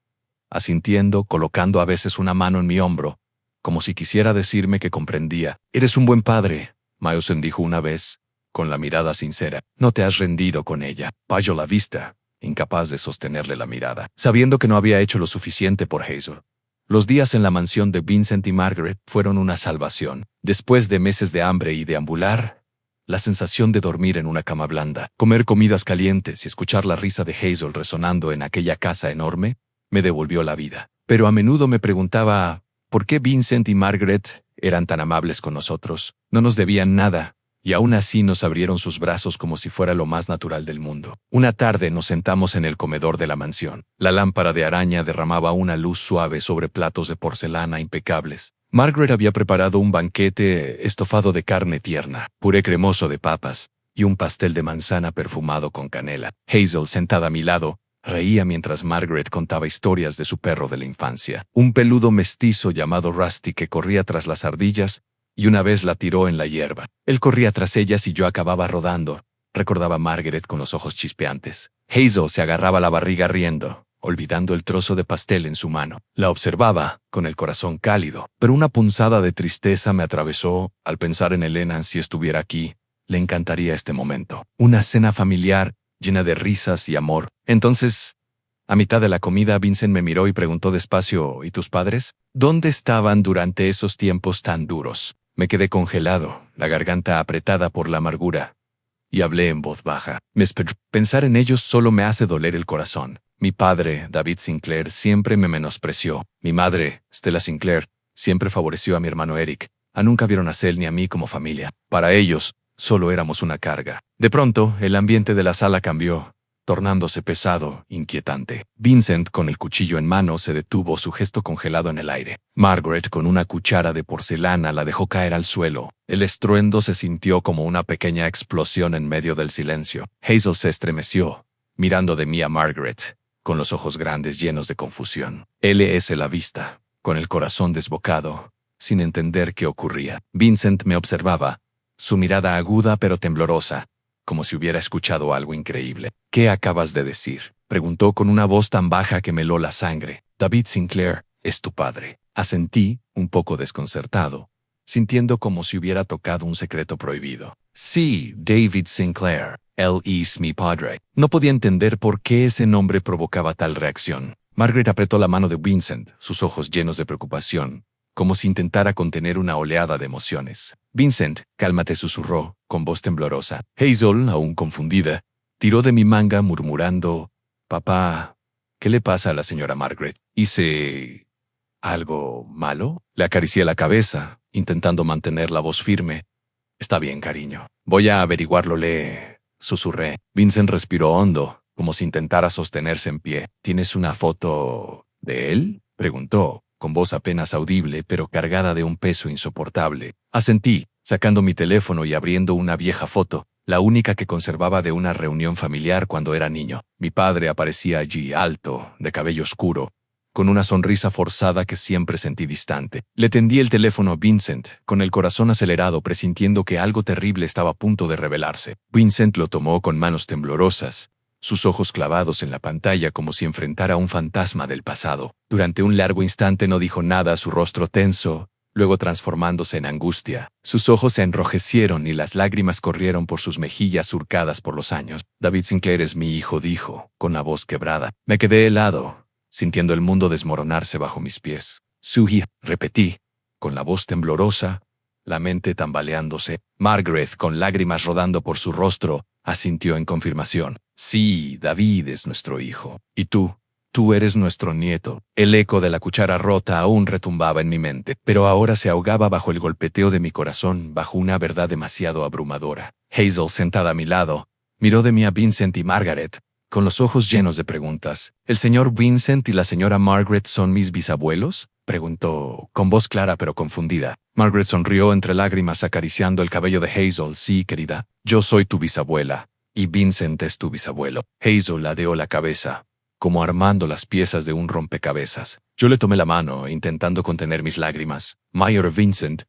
asintiendo, colocando a veces una mano en mi hombro, como si quisiera decirme que comprendía. «Eres un buen padre», Mausen dijo una vez, con la mirada sincera. «No te has rendido con ella». Payó la vista, incapaz de sostenerle la mirada, sabiendo que no había hecho lo suficiente por Hazel. Los días en la mansión de Vincent y Margaret fueron una salvación. Después de meses de hambre y deambular, la sensación de dormir en una cama blanda, comer comidas calientes y escuchar la risa de Hazel resonando en aquella casa enorme, me devolvió la vida. Pero a menudo me preguntaba, ¿por qué Vincent y Margaret eran tan amables con nosotros? No nos debían nada, y aún así nos abrieron sus brazos como si fuera lo más natural del mundo. Una tarde nos sentamos en el comedor de la mansión. La lámpara de araña derramaba una luz suave sobre platos de porcelana impecables. Margaret había preparado un banquete estofado de carne tierna, puré cremoso de papas y un pastel de manzana perfumado con canela. Hazel, sentada a mi lado, reía mientras Margaret contaba historias de su perro de la infancia, un peludo mestizo llamado Rusty que corría tras las ardillas y una vez la tiró en la hierba. Él corría tras ellas y yo acababa rodando, recordaba Margaret con los ojos chispeantes. Hazel se agarraba la barriga riendo, olvidando el trozo de pastel en su mano. La observaba, con el corazón cálido, pero una punzada de tristeza me atravesó al pensar en Elena. Si estuviera aquí, le encantaría este momento. Una cena familiar, llena de risas y amor. Entonces, a mitad de la comida, Vincent me miró y preguntó despacio, ¿y tus padres? ¿Dónde estaban durante esos tiempos tan duros? Me quedé congelado, la garganta apretada por la amargura, y hablé en voz baja. Pensar en ellos solo me hace doler el corazón. Mi padre, David Sinclair, siempre me menospreció. Mi madre, Stella Sinclair, siempre favoreció a mi hermano Eric. Nunca vieron a Cel ni a mí como familia. Para ellos, solo éramos una carga. De pronto, el ambiente de la sala cambió, tornándose pesado, inquietante. Vincent, con el cuchillo en mano, se detuvo, su gesto congelado en el aire. Margaret, con una cuchara de porcelana, la dejó caer al suelo. El estruendo se sintió como una pequeña explosión en medio del silencio. Hazel se estremeció, mirando de mí a Margaret, con los ojos grandes llenos de confusión. LS la vista, con el corazón desbocado, sin entender qué ocurría. Vincent me observaba, su mirada aguda pero temblorosa, como si hubiera escuchado algo increíble. ¿Qué acabas de decir?, preguntó con una voz tan baja que me heló la sangre. David Sinclair es tu padre. Asentí, un poco desconcertado, sintiendo como si hubiera tocado un secreto prohibido. Sí, David Sinclair. Él es mi padre. No podía entender por qué ese nombre provocaba tal reacción. Margaret apretó la mano de Vincent, sus ojos llenos de preocupación, como si intentara contener una oleada de emociones. Vincent, cálmate, susurró, con voz temblorosa. Hazel, aún confundida, tiró de mi manga murmurando, «Papá, ¿qué le pasa a la señora Margaret? ¿Hice algo malo?» Le acaricié la cabeza, intentando mantener la voz firme. «Está bien, cariño. Voy a averiguarlo», le susurré. Vincent respiró hondo, como si intentara sostenerse en pie. «¿Tienes una foto de él?», preguntó, con voz apenas audible pero cargada de un peso insoportable. Asentí, sacando mi teléfono y abriendo una vieja foto, la única que conservaba de una reunión familiar cuando era niño. Mi padre aparecía allí, alto, de cabello oscuro, con una sonrisa forzada que siempre sentí distante. Le tendí el teléfono a Vincent, con el corazón acelerado, presintiendo que algo terrible estaba a punto de revelarse. Vincent lo tomó con manos temblorosas, sus ojos clavados en la pantalla como si enfrentara a un fantasma del pasado. Durante un largo instante no dijo nada, su rostro tenso, luego transformándose en angustia. Sus ojos se enrojecieron y las lágrimas corrieron por sus mejillas surcadas por los años. «David Sinclair es mi hijo», dijo, con la voz quebrada. Me quedé helado, sintiendo el mundo desmoronarse bajo mis pies. «Suji», repetí, con la voz temblorosa, la mente tambaleándose. Margaret, con lágrimas rodando por su rostro, asintió en confirmación. «Sí, David es nuestro hijo. ¿Y tú? Tú eres nuestro nieto». El eco de la cuchara rota aún retumbaba en mi mente, pero ahora se ahogaba bajo el golpeteo de mi corazón, bajo una verdad demasiado abrumadora. Hazel, sentada a mi lado, miró de mí a Vincent y Margaret, con los ojos llenos de preguntas. «¿El señor Vincent y la señora Margaret son mis bisabuelos?», preguntó, con voz clara pero confundida. Margaret sonrió entre lágrimas, acariciando el cabello de Hazel. «Sí, querida, yo soy tu bisabuela, y Vincent es tu bisabuelo». Hazel ladeó la cabeza, como armando las piezas de un rompecabezas. Yo le tomé la mano, intentando contener mis lágrimas. «Mayor Vincent»,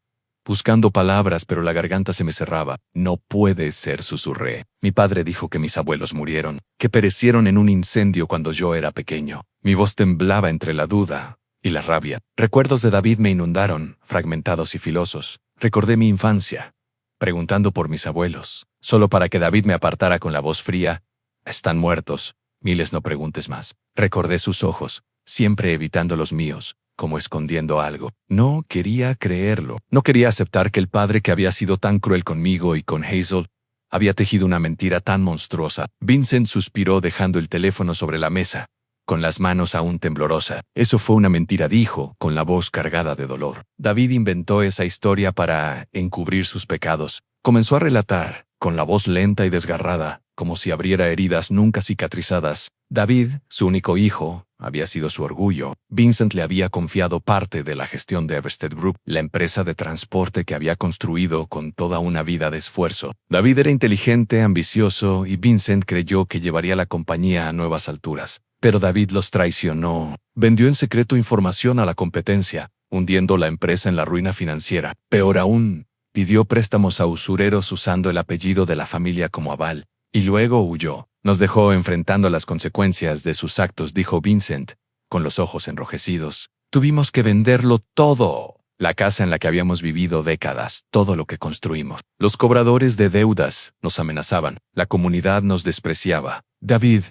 buscando palabras, pero la garganta se me cerraba. «No puede ser», susurré. «Mi padre dijo que mis abuelos murieron, que perecieron en un incendio cuando yo era pequeño». Mi voz temblaba entre la duda y la rabia. Recuerdos de David me inundaron, fragmentados y filosos. Recordé mi infancia, preguntando por mis abuelos, solo para que David me apartara con la voz fría. «Están muertos. Miles, no preguntes más». Recordé sus ojos, siempre evitando los míos, como escondiendo algo. No quería creerlo. No quería aceptar que el padre que había sido tan cruel conmigo y con Hazel había tejido una mentira tan monstruosa. Vincent suspiró, dejando el teléfono sobre la mesa, con las manos aún temblorosa. Eso fue una mentira, dijo, con la voz cargada de dolor. David inventó esa historia para encubrir sus pecados. Comenzó a relatar, con la voz lenta y desgarrada, como si abriera heridas nunca cicatrizadas. David, su único hijo, había sido su orgullo. Vincent le había confiado parte de la gestión de Everstead Group, la empresa de transporte que había construido con toda una vida de esfuerzo. David era inteligente, ambicioso, y Vincent creyó que llevaría la compañía a nuevas alturas. Pero David los traicionó. Vendió en secreto información a la competencia, hundiendo la empresa en la ruina financiera. Peor aún, pidió préstamos a usureros usando el apellido de la familia como aval. Y luego huyó. Nos dejó enfrentando las consecuencias de sus actos, dijo Vincent, con los ojos enrojecidos. Tuvimos que venderlo todo. La casa en la que habíamos vivido décadas, todo lo que construimos. Los cobradores de deudas nos amenazaban. La comunidad nos despreciaba. David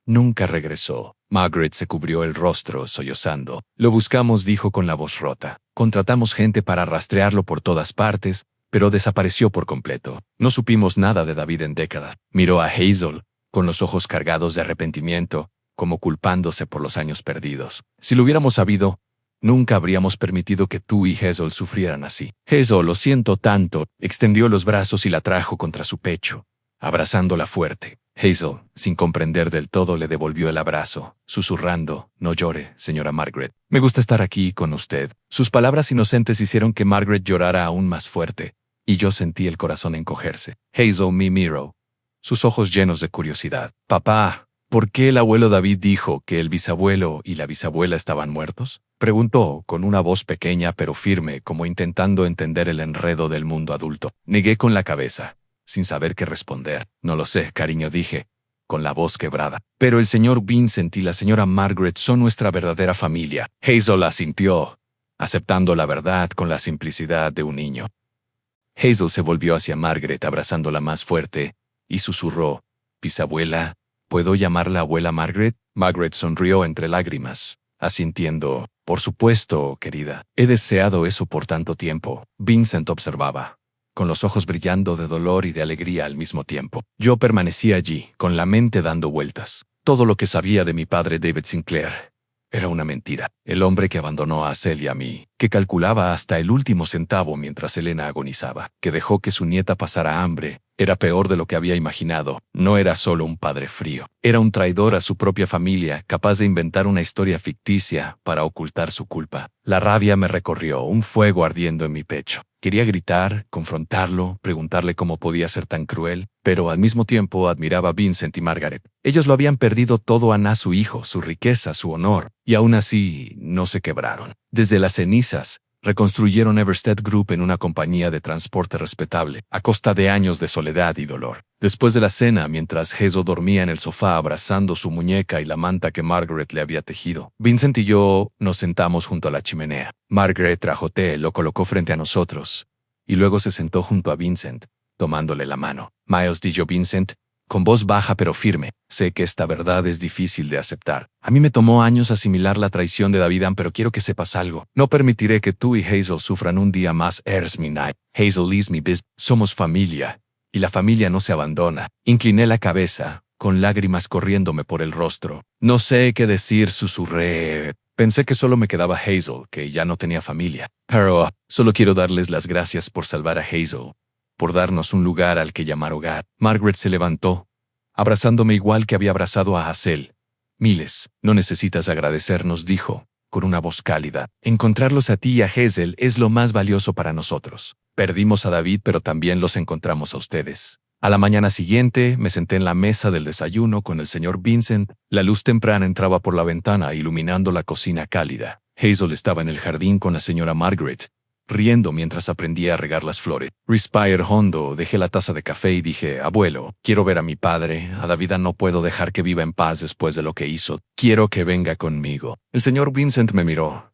nunca regresó. Margaret se cubrió el rostro, sollozando. Lo buscamos, dijo con la voz rota. Contratamos gente para rastrearlo por todas partes, pero desapareció por completo. No supimos nada de David en décadas. Miró a Hazel, con los ojos cargados de arrepentimiento, como culpándose por los años perdidos. Si lo hubiéramos sabido, nunca habríamos permitido que tú y Hazel sufrieran así. Hazel, lo siento tanto, extendió los brazos y la trajo contra su pecho, abrazándola fuerte. Hazel, sin comprender del todo, le devolvió el abrazo, susurrando, no llore, señora Margaret. Me gusta estar aquí con usted. Sus palabras inocentes hicieron que Margaret llorara aún más fuerte, y yo sentí el corazón encogerse. Hazel me miró, sus ojos llenos de curiosidad. Papá, ¿por qué el abuelo David dijo que el bisabuelo y la bisabuela estaban muertos? Preguntó, con una voz pequeña pero firme, como intentando entender el enredo del mundo adulto. Negué con la cabeza, sin saber qué responder. No lo sé, cariño, dije, con la voz quebrada. Pero el señor Vincent y la señora Margaret son nuestra verdadera familia. Hazel asintió, aceptando la verdad con la simplicidad de un niño. Hazel se volvió hacia Margaret abrazándola más fuerte, y susurró, «Bisabuela, ¿puedo llamarla abuela Margaret?» Margaret sonrió entre lágrimas, asintiendo, «Por supuesto, querida. He deseado eso por tanto tiempo». Vincent observaba, con los ojos brillando de dolor y de alegría al mismo tiempo. Yo permanecí allí, con la mente dando vueltas. Todo lo que sabía de mi padre David Sinclair era una mentira. El hombre que abandonó a Celia y a mí, que calculaba hasta el último centavo mientras Elena agonizaba, que dejó que su nieta pasara hambre, era peor de lo que había imaginado. No era solo un padre frío. Era un traidor a su propia familia, capaz de inventar una historia ficticia para ocultar su culpa. La rabia me recorrió, un fuego ardiendo en mi pecho. Quería gritar, confrontarlo, preguntarle cómo podía ser tan cruel, pero al mismo tiempo admiraba a Vincent y Margaret. Ellos lo habían perdido todo a su hijo, su riqueza, su honor, y aún así no se quebraron. Desde las cenizas, reconstruyeron Everstead Group en una compañía de transporte respetable, a costa de años de soledad y dolor. Después de la cena, mientras Hazel dormía en el sofá abrazando su muñeca y la manta que Margaret le había tejido, Vincent y yo nos sentamos junto a la chimenea. Margaret trajo té, lo colocó frente a nosotros, y luego se sentó junto a Vincent, tomándole la mano. «Miles», dijo Vincent, con voz baja pero firme, «sé que esta verdad es difícil de aceptar. A mí me tomó años asimilar la traición de David, pero quiero que sepas algo. No permitiré que tú y Hazel sufran un día más. Here's me night. Hazel is my business. Somos familia, y la familia no se abandona». Incliné la cabeza, con lágrimas corriéndome por el rostro. «No sé qué decir», susurré. Pensé que solo me quedaba Hazel, que ya no tenía familia. Pero solo quiero darles las gracias por salvar a Hazel, por darnos un lugar al que llamar hogar. Margaret se levantó, abrazándome igual que había abrazado a Hazel. «Miles, no necesitas agradecernos», dijo, con una voz cálida. «Encontrarlos a ti y a Hazel es lo más valioso para nosotros. Perdimos a David, pero también los encontramos a ustedes». A la mañana siguiente, me senté en la mesa del desayuno con el señor Vincent. La luz temprana entraba por la ventana, iluminando la cocina cálida. Hazel estaba en el jardín con la señora Margaret, riendo mientras aprendía a regar las flores. Respire hondo, dejé la taza de café y dije, «Abuelo, quiero ver a mi padre. A David no puedo dejar que viva en paz después de lo que hizo. Quiero que venga conmigo». El señor Vincent me miró,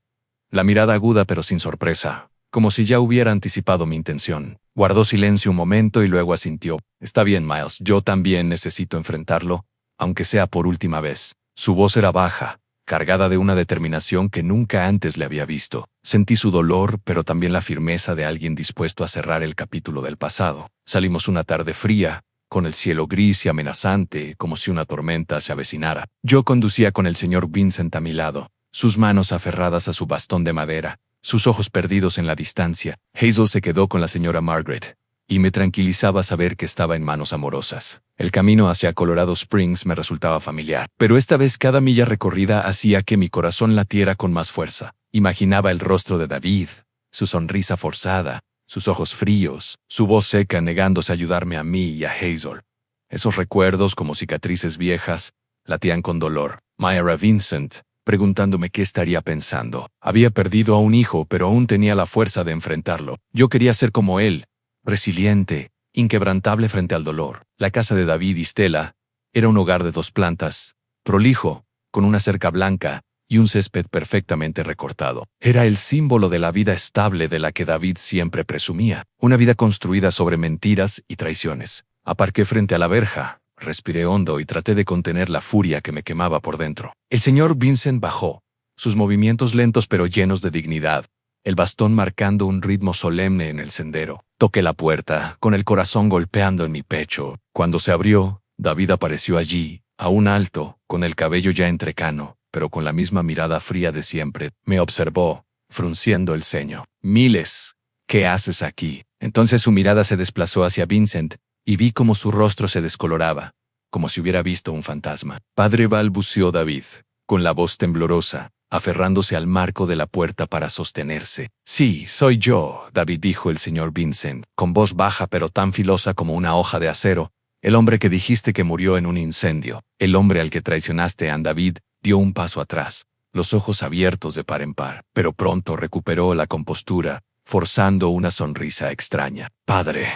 la mirada aguda pero sin sorpresa, como si ya hubiera anticipado mi intención. Guardó silencio un momento y luego asintió. «Está bien, Miles, yo también necesito enfrentarlo, aunque sea por última vez». Su voz era baja, cargada de una determinación que nunca antes le había visto. Sentí su dolor, pero también la firmeza de alguien dispuesto a cerrar el capítulo del pasado. Salimos una tarde fría, con el cielo gris y amenazante, como si una tormenta se avecinara. Yo conducía con el señor Vincent a mi lado, sus manos aferradas a su bastón de madera, sus ojos perdidos en la distancia. Hazel se quedó con la señora Margaret, y me tranquilizaba saber que estaba en manos amorosas. El camino hacia Colorado Springs me resultaba familiar, pero esta vez cada milla recorrida hacía que mi corazón latiera con más fuerza. Imaginaba el rostro de David, su sonrisa forzada, sus ojos fríos, su voz seca negándose a ayudarme a mí y a Hazel. Esos recuerdos, como cicatrices viejas, latían con dolor. Myra Vincent, preguntándome qué estaría pensando. Había perdido a un hijo, pero aún tenía la fuerza de enfrentarlo. Yo quería ser como él, resiliente, inquebrantable frente al dolor. La casa de David y Stella era un hogar de 2 plantas, prolijo, con una cerca blanca y un césped perfectamente recortado. Era el símbolo de la vida estable de la que David siempre presumía, una vida construida sobre mentiras y traiciones. Aparqué frente a la verja, respiré hondo y traté de contener la furia que me quemaba por dentro. El señor Vincent bajó, sus movimientos lentos pero llenos de dignidad, el bastón marcando un ritmo solemne en el sendero. Toqué la puerta, con el corazón golpeando en mi pecho. Cuando se abrió, David apareció allí, aún alto, con el cabello ya entrecano, pero con la misma mirada fría de siempre. Me observó, frunciendo el ceño. «Miles, ¿qué haces aquí?» Entonces su mirada se desplazó hacia Vincent, y vi cómo su rostro se descoloraba, como si hubiera visto un fantasma. «Padre», balbuceó David, con la voz temblorosa, aferrándose al marco de la puerta para sostenerse. «Sí, soy yo», David, dijo el señor Vincent, con voz baja pero tan filosa como una hoja de acero. «El hombre que dijiste que murió en un incendio, el hombre al que traicionaste». David dio un paso atrás, los ojos abiertos de par en par, pero pronto recuperó la compostura, forzando una sonrisa extraña. «Padre,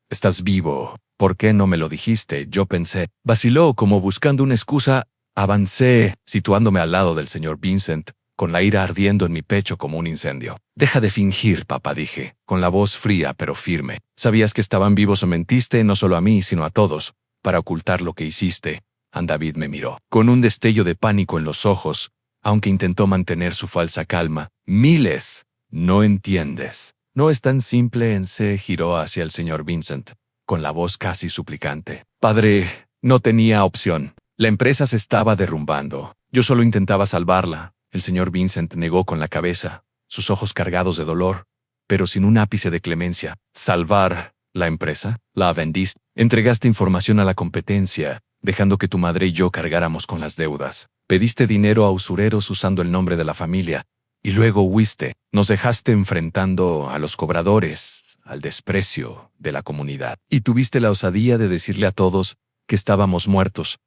estás vivo. ¿Por qué no me lo dijiste?», yo pensé. Vaciló como buscando una excusa. Avancé, situándome al lado del señor Vincent, con la ira ardiendo en mi pecho como un incendio. «Deja de fingir, papá», dije, con la voz fría pero firme. «Sabías que estaban vivos o mentiste, no solo a mí, sino a todos, para ocultar lo que hiciste». David me miró, con un destello de pánico en los ojos, aunque intentó mantener su falsa calma. «Miles, no entiendes. No es tan simple». Se giró hacia el señor Vincent, con la voz casi suplicante. «Padre, no tenía opción. La empresa se estaba derrumbando. Yo solo intentaba salvarla». El señor Vincent negó con la cabeza, sus ojos cargados de dolor, pero sin un ápice de clemencia. «¿Salvar la empresa? La vendiste. Entregaste información a la competencia, dejando que tu madre y yo cargáramos con las deudas. Pediste dinero a usureros usando el nombre de la familia, y luego huiste. Nos dejaste enfrentando a los cobradores, al desprecio de la comunidad. Y tuviste la osadía de decirle a todos que estábamos muertos».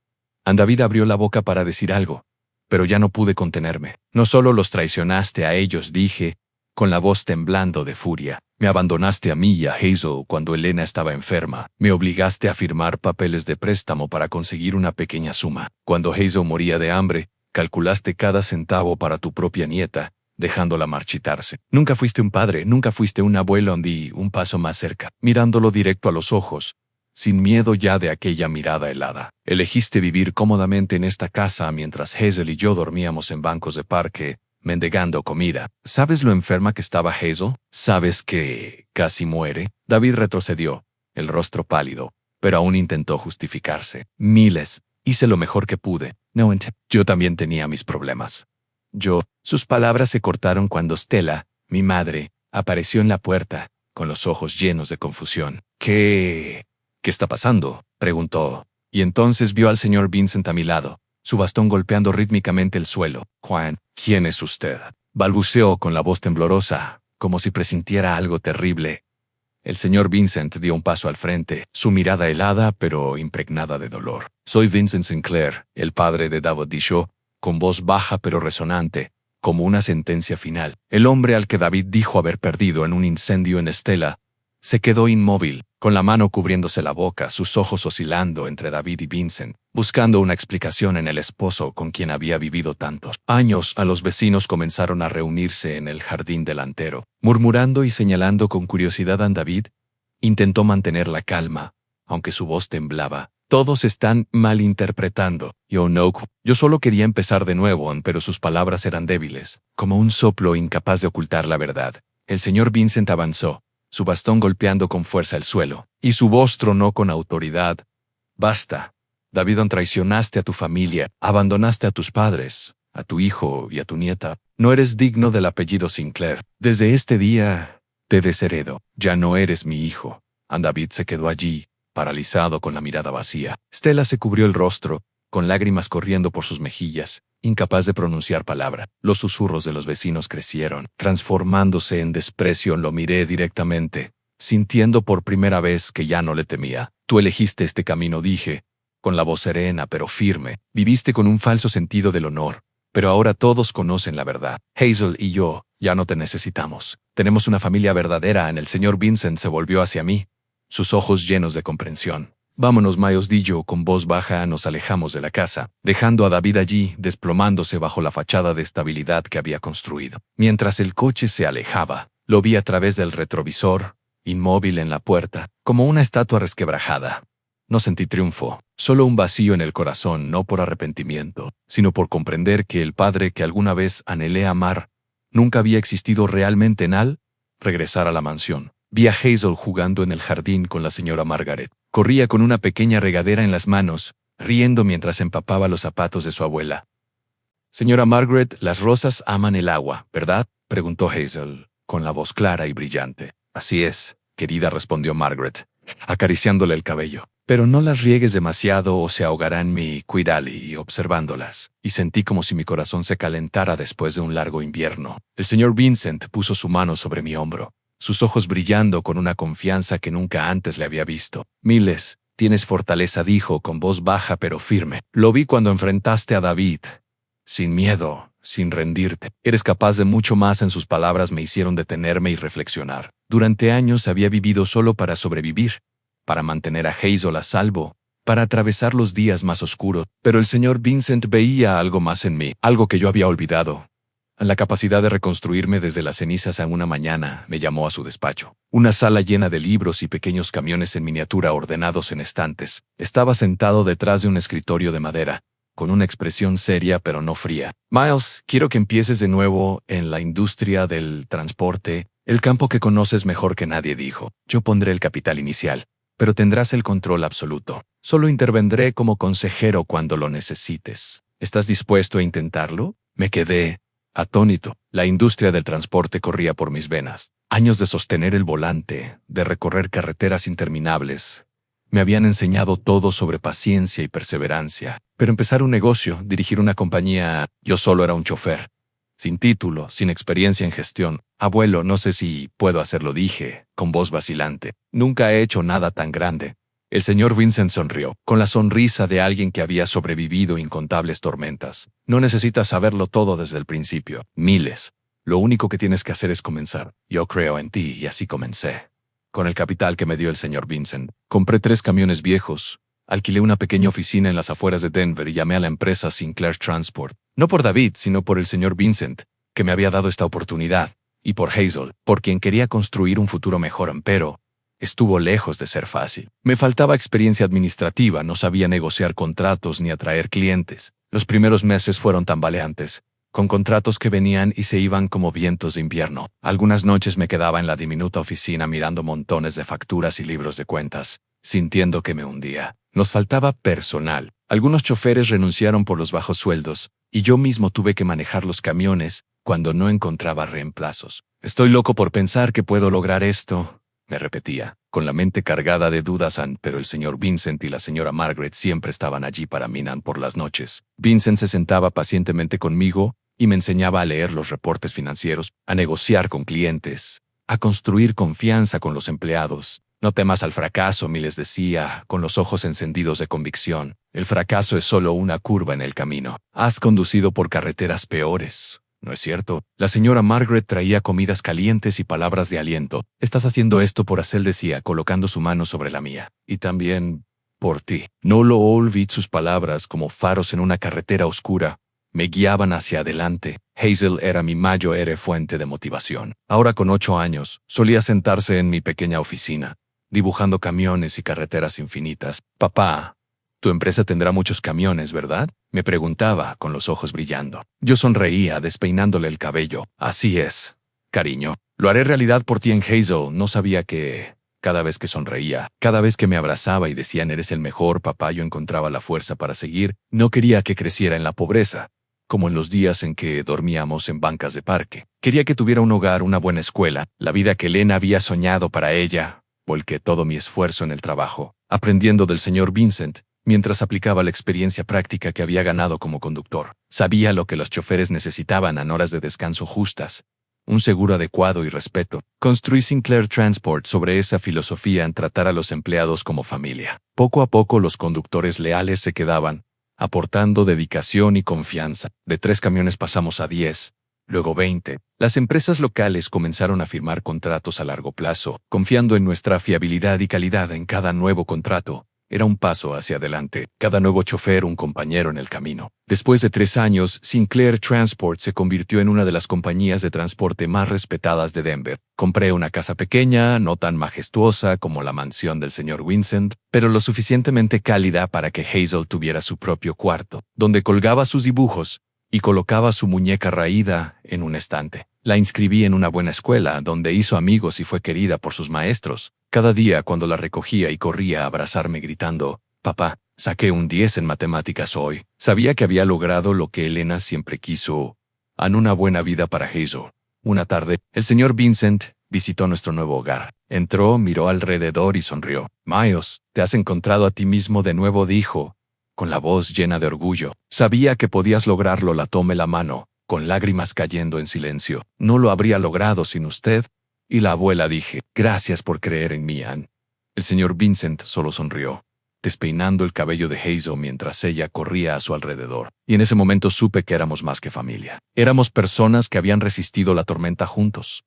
David abrió la boca para decir algo, pero ya no pude contenerme. «No solo los traicionaste a ellos», dije, con la voz temblando de furia. «Me abandonaste a mí y a Hazel cuando Elena estaba enferma. Me obligaste a firmar papeles de préstamo para conseguir una pequeña suma. Cuando Hazel moría de hambre, calculaste cada centavo para tu propia nieta, dejándola marchitarse. Nunca fuiste un padre, nunca fuiste un abuelo». Di un paso más cerca, mirándolo directo a los ojos, sin miedo ya de aquella mirada helada. «Elegiste vivir cómodamente en esta casa mientras Hazel y yo dormíamos en bancos de parque, mendigando comida. ¿Sabes lo enferma que estaba Hazel? ¿Sabes que casi muere?» David retrocedió, el rostro pálido, pero aún intentó justificarse. «Miles, hice lo mejor que pude. No, yo también tenía mis problemas. Sus palabras se cortaron cuando Stella, mi madre, apareció en la puerta, con los ojos llenos de confusión. ¿Qué está pasando?», preguntó, y entonces vio al señor Vincent a mi lado, su bastón golpeando rítmicamente el suelo. «Juan, ¿quién es usted?», balbuceó con la voz temblorosa, como si presintiera algo terrible. El señor Vincent dio un paso al frente, su mirada helada pero impregnada de dolor. «Soy Vincent Sinclair, el padre de David Dishaw», con voz baja pero resonante, como una sentencia final. El hombre al que David dijo haber perdido en un incendio en Stella se quedó inmóvil, con la mano cubriéndose la boca, sus ojos oscilando entre David y Vincent, buscando una explicación en el esposo con quien había vivido tantos años. A los vecinos comenzaron a reunirse en el jardín delantero, murmurando y señalando con curiosidad a David. Intentó mantener la calma, aunque su voz temblaba. «Todos están malinterpretando. Yo solo quería empezar de nuevo», pero sus palabras eran débiles, como un soplo incapaz de ocultar la verdad. El señor Vincent avanzó, su bastón golpeando con fuerza el suelo, y su voz tronó con autoridad. «Basta. Davidon, traicionaste a tu familia, abandonaste a tus padres, a tu hijo y a tu nieta. No eres digno del apellido Sinclair. Desde este día te desheredo. Ya no eres mi hijo». David se quedó allí, paralizado con la mirada vacía. Stella se cubrió el rostro, con lágrimas corriendo por sus mejillas, incapaz de pronunciar palabra. Los susurros de los vecinos crecieron, transformándose en desprecio. Lo miré directamente, sintiendo por primera vez que ya no le temía. «Tú elegiste este camino», dije, con la voz serena pero firme. «Viviste con un falso sentido del honor, pero ahora todos conocen la verdad. Hazel y yo ya no te necesitamos. Tenemos una familia verdadera». El señor Vincent se volvió hacia mí, sus ojos llenos de comprensión. «Vámonos, Miles», di yo con voz baja. Nos alejamos de la casa, dejando a David allí, desplomándose bajo la fachada de estabilidad que había construido. Mientras el coche se alejaba, lo vi a través del retrovisor, inmóvil en la puerta, como una estatua resquebrajada. No sentí triunfo, solo un vacío en el corazón, no por arrepentimiento, sino por comprender que el padre que alguna vez anhelé amar nunca había existido realmente. Al regresar a la mansión, vi a Hazel jugando en el jardín con la señora Margaret. Corría con una pequeña regadera en las manos, riendo mientras empapaba los zapatos de su abuela. «Señora Margaret, las rosas aman el agua, ¿verdad?», preguntó Hazel, con la voz clara y brillante. «Así es, querida», respondió Margaret, acariciándole el cabello. «Pero no las riegues demasiado o se ahogarán». Mi cuidali observándolas, y sentí como si mi corazón se calentara después de un largo invierno. El señor Vincent puso su mano sobre mi hombro, sus ojos brillando con una confianza que nunca antes le había visto. «Miles, tienes fortaleza», dijo con voz baja pero firme. «Lo vi cuando enfrentaste a David. Sin miedo, sin rendirte. Eres capaz de mucho más». En sus palabras me hicieron detenerme y reflexionar. Durante años había vivido solo para sobrevivir, para mantener a Hazel a salvo, para atravesar los días más oscuros. Pero el señor Vincent veía algo más en mí, algo que yo había olvidado. La capacidad de reconstruirme desde las cenizas. Una mañana me llamó a su despacho. Una sala llena de libros y pequeños camiones en miniatura ordenados en estantes. Estaba sentado detrás de un escritorio de madera, con una expresión seria pero no fría. «Miles, quiero que empieces de nuevo en la industria del transporte, el campo que conoces mejor que nadie», dijo. «Yo pondré el capital inicial, pero tendrás el control absoluto. Solo intervendré como consejero cuando lo necesites. ¿Estás dispuesto a intentarlo?». Me quedé atónito. La industria del transporte corría por mis venas. Años de sostener el volante, de recorrer carreteras interminables, me habían enseñado todo sobre paciencia y perseverancia. Pero empezar un negocio, dirigir una compañía, yo solo era un chofer, sin título, sin experiencia en gestión. «Abuelo, no sé si puedo hacerlo», dije, con voz vacilante. «Nunca he hecho nada tan grande». El señor Vincent sonrió, con la sonrisa de alguien que había sobrevivido incontables tormentas. «No necesitas saberlo todo desde el principio, Miles. Lo único que tienes que hacer es comenzar. Yo creo en ti», y así comencé. Con el capital que me dio el señor Vincent, compré 3 camiones viejos, alquilé una pequeña oficina en las afueras de Denver y llamé a la empresa Sinclair Transport. No por David, sino por el señor Vincent, que me había dado esta oportunidad, y por Hazel, por quien quería construir un futuro mejor. Pero estuvo lejos de ser fácil. Me faltaba experiencia administrativa, no sabía negociar contratos ni atraer clientes. Los primeros meses fueron tambaleantes, con contratos que venían y se iban como vientos de invierno. Algunas noches me quedaba en la diminuta oficina mirando montones de facturas y libros de cuentas, sintiendo que me hundía. Nos faltaba personal. Algunos choferes renunciaron por los bajos sueldos, y yo mismo tuve que manejar los camiones cuando no encontraba reemplazos. «Estoy loco por pensar que puedo lograr esto», me repetía, con la mente cargada de dudas. Pero el señor Vincent y la señora Margaret siempre estaban allí para mí. Por las noches, Vincent se sentaba pacientemente conmigo y me enseñaba a leer los reportes financieros, a negociar con clientes, a construir confianza con los empleados. «No temas al fracaso», me les decía, con los ojos encendidos de convicción. «El fracaso es solo una curva en el camino. Has conducido por carreteras peores, ¿no es cierto?». La señora Margaret traía comidas calientes y palabras de aliento. «Estás haciendo esto por Hazel», decía, colocando su mano sobre la mía. «Y también por ti». No lo olvidé. Sus palabras, como faros en una carretera oscura, me guiaban hacia adelante. Hazel era mi mayor fuente de motivación. Ahora, con 8 años, solía sentarse en mi pequeña oficina, dibujando camiones y carreteras infinitas. «Papá, tu empresa tendrá muchos camiones, ¿verdad?», me preguntaba, con los ojos brillando. Yo sonreía, despeinándole el cabello. «Así es, cariño. Lo haré realidad por ti en Hazel. No sabía que... Cada vez que sonreía, cada vez que me abrazaba y decían eres el mejor papá, yo encontraba la fuerza para seguir. No quería que creciera en la pobreza, como en los días en que dormíamos en bancas de parque. Quería que tuviera un hogar, una buena escuela, la vida que Elena había soñado para ella. Volqué todo mi esfuerzo en el trabajo, aprendiendo del señor Vincent, mientras aplicaba la experiencia práctica que había ganado como conductor. Sabía lo que los choferes necesitaban en horas de descanso justas, un seguro adecuado y respeto. Construí Sinclair Transport sobre esa filosofía en tratar a los empleados como familia. Poco a poco los conductores leales se quedaban, aportando dedicación y confianza. De 3 camiones pasamos a 10, luego 20. Las empresas locales comenzaron a firmar contratos a largo plazo, confiando en nuestra fiabilidad y calidad en cada nuevo contrato. Era un paso hacia adelante, cada nuevo chofer un compañero en el camino. Después de 3 años, Sinclair Transport se convirtió en una de las compañías de transporte más respetadas de Denver. Compré una casa pequeña, no tan majestuosa como la mansión del señor Vincent, pero lo suficientemente cálida para que Hazel tuviera su propio cuarto, donde colgaba sus dibujos y colocaba su muñeca raída en un estante. La inscribí en una buena escuela, donde hizo amigos y fue querida por sus maestros. Cada día cuando la recogía y corría a abrazarme gritando, «Papá, saqué un 10 en matemáticas hoy». Sabía que había logrado lo que Elena siempre quiso, en una buena vida para Hazel. Una tarde, el señor Vincent visitó nuestro nuevo hogar. Entró, miró alrededor y sonrió. «Miles, te has encontrado a ti mismo de nuevo», dijo, con la voz llena de orgullo. Sabía que podías lograrlo. La tomé la mano, con lágrimas cayendo en silencio. «No lo habría logrado sin usted». Y la abuela dije, «Gracias por creer en mí, Ann». El señor Vincent solo sonrió, despeinando el cabello de Hazel mientras ella corría a su alrededor. Y en ese momento supe que éramos más que familia. Éramos personas que habían resistido la tormenta juntos.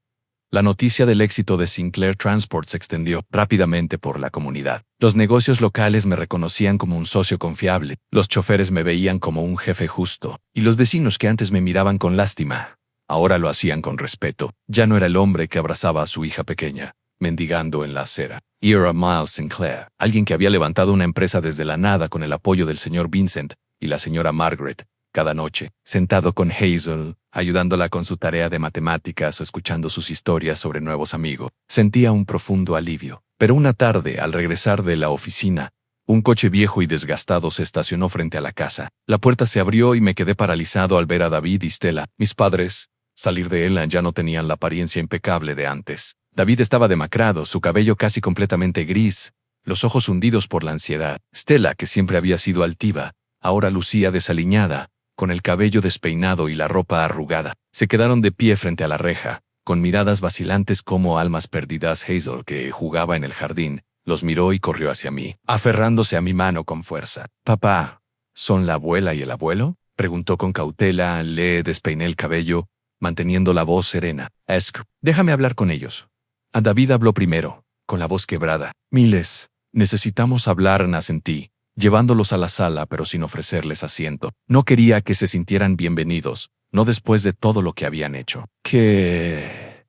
La noticia del éxito de Sinclair Transport se extendió rápidamente por la comunidad. Los negocios locales me reconocían como un socio confiable, los choferes me veían como un jefe justo, y los vecinos que antes me miraban con lástima, ahora lo hacían con respeto. Ya no era el hombre que abrazaba a su hija pequeña, mendigando en la acera. Y era Miles Sinclair, alguien que había levantado una empresa desde la nada con el apoyo del señor Vincent y la señora Margaret. Cada noche, sentado con Hazel, ayudándola con su tarea de matemáticas o escuchando sus historias sobre nuevos amigos, sentía un profundo alivio. Pero una tarde, al regresar de la oficina, un coche viejo y desgastado se estacionó frente a la casa. La puerta se abrió y me quedé paralizado al ver a David y Stella, mis padres. Salir de él ya no tenían la apariencia impecable de antes. David estaba demacrado, su cabello casi completamente gris, los ojos hundidos por la ansiedad. Stella, que siempre había sido altiva, ahora lucía desaliñada, con el cabello despeinado y la ropa arrugada. Se quedaron de pie frente a la reja, con miradas vacilantes como almas perdidas. Hazel, que jugaba en el jardín, los miró y corrió hacia mí, aferrándose a mi mano con fuerza. «Papá, ¿son la abuela y el abuelo?», preguntó con cautela. Le despeiné el cabello, manteniendo la voz serena. «Déjame hablar con ellos». A David habló primero, con la voz quebrada. «Miles, necesitamos hablar», asentí, llevándolos a la sala pero sin ofrecerles asiento. No quería que se sintieran bienvenidos, no después de todo lo que habían hecho. ¿Qué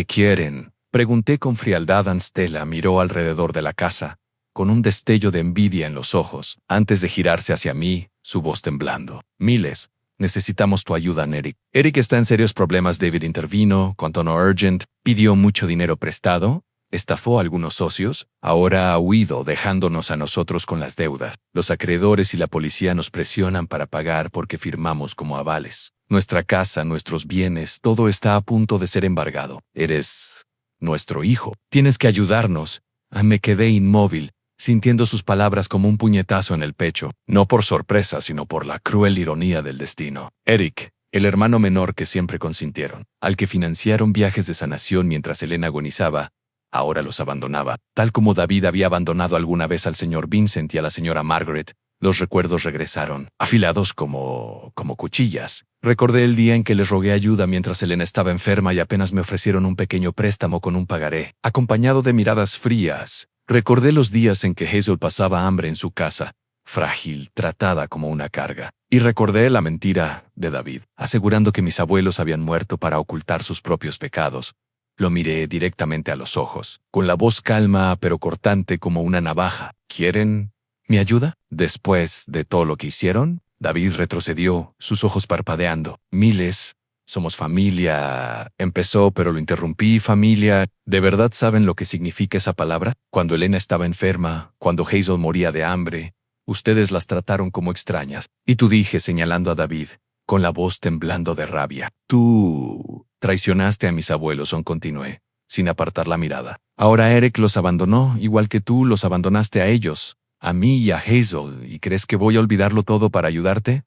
quieren?», pregunté con frialdad. Stella miró alrededor de la casa, con un destello de envidia en los ojos, antes de girarse hacia mí, su voz temblando. «Miles, necesitamos tu ayuda, Eric. Eric está en serios problemas». David intervino, con tono urgent. «Pidió mucho dinero prestado, estafó a algunos socios, ahora ha huido dejándonos a nosotros con las deudas. Los acreedores y la policía nos presionan para pagar porque firmamos como avales. Nuestra casa, nuestros bienes, todo está a punto de ser embargado. Eres nuestro hijo. Tienes que ayudarnos». Me quedé inmóvil, sintiendo sus palabras como un puñetazo en el pecho, no por sorpresa, sino por la cruel ironía del destino. Eric, el hermano menor que siempre consintieron, al que financiaron viajes de sanación mientras Elena agonizaba, ahora los abandonaba, tal como David había abandonado alguna vez al señor Vincent y a la señora Margaret. Los recuerdos regresaron, afilados como cuchillas. Recordé el día en que les rogué ayuda mientras Elena estaba enferma y apenas me ofrecieron un pequeño préstamo con un pagaré, acompañado de miradas frías. Recordé los días en que Hazel pasaba hambre en su casa, frágil, tratada como una carga. Y recordé la mentira de David, asegurando que mis abuelos habían muerto para ocultar sus propios pecados. Lo miré directamente a los ojos, con la voz calma pero cortante como una navaja. «¿Quieren mi ayuda? Después de todo lo que hicieron?» David retrocedió, sus ojos parpadeando. «Miles, Somos familia. Empezó, pero lo interrumpí. Familia. ¿De verdad saben lo que significa esa palabra? Cuando Elena estaba enferma, cuando Hazel moría de hambre, ustedes las trataron como extrañas. Y tú, dije señalando a David, con la voz temblando de rabia. Tú traicionaste a mis abuelos, continué, sin apartar la mirada. Ahora Eric los abandonó, igual que tú los abandonaste a ellos, a mí y a Hazel, ¿y crees que voy a olvidarlo todo para ayudarte?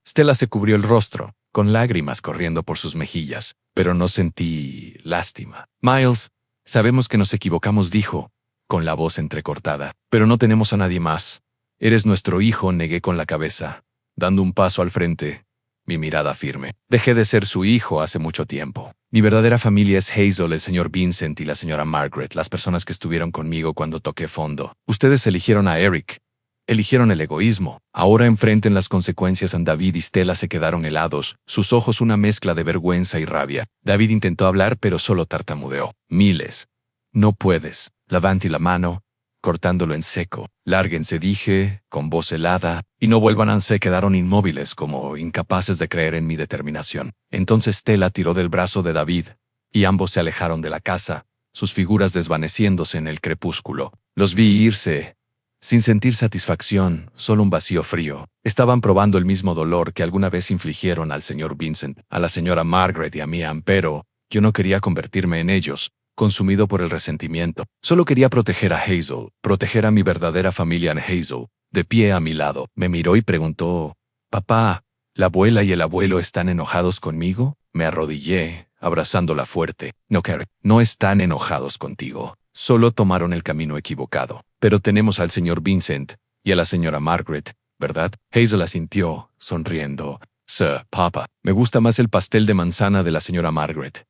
Stella se cubrió el rostro, con lágrimas corriendo por sus mejillas, pero no sentí lástima. Miles, sabemos que nos equivocamos, dijo, con la voz entrecortada, pero no tenemos a nadie más. Eres nuestro hijo, negué con la cabeza, dando un paso al frente, mi mirada firme. Dejé de ser su hijo hace mucho tiempo. Mi verdadera familia es Hazel, el señor Vincent y la señora Margaret, las personas que estuvieron conmigo cuando toqué fondo. Ustedes eligieron a Eric. Eligieron el egoísmo. Ahora enfrenten las consecuencias. David y Stella se quedaron helados, sus ojos una mezcla de vergüenza y rabia. David intentó hablar, pero solo tartamudeó. Miles. No puedes. Levante la mano, cortándolo en seco. Lárguense, dije, con voz helada, y no vuelvan. Se quedaron inmóviles, como incapaces de creer en mi determinación. Entonces Stella tiró del brazo de David, y ambos se alejaron de la casa, sus figuras desvaneciéndose en el crepúsculo. Los vi irse, sin sentir satisfacción, solo un vacío frío. Estaban probando el mismo dolor que alguna vez infligieron al señor Vincent, a la señora Margaret y a mí, pero yo no quería convertirme en ellos, consumido por el resentimiento. Solo quería proteger a Hazel, proteger a mi verdadera familia en Hazel. De pie a mi lado, me miró y preguntó, «Papá, ¿la abuela y el abuelo están enojados conmigo?» Me arrodillé, abrazándola fuerte. «No, Carrie, no están enojados contigo. Solo tomaron el camino equivocado. Pero tenemos al señor Vincent y a la señora Margaret, ¿verdad?» Hazel asintió, sonriendo. Papá, me gusta más el pastel de manzana de la señora Margaret.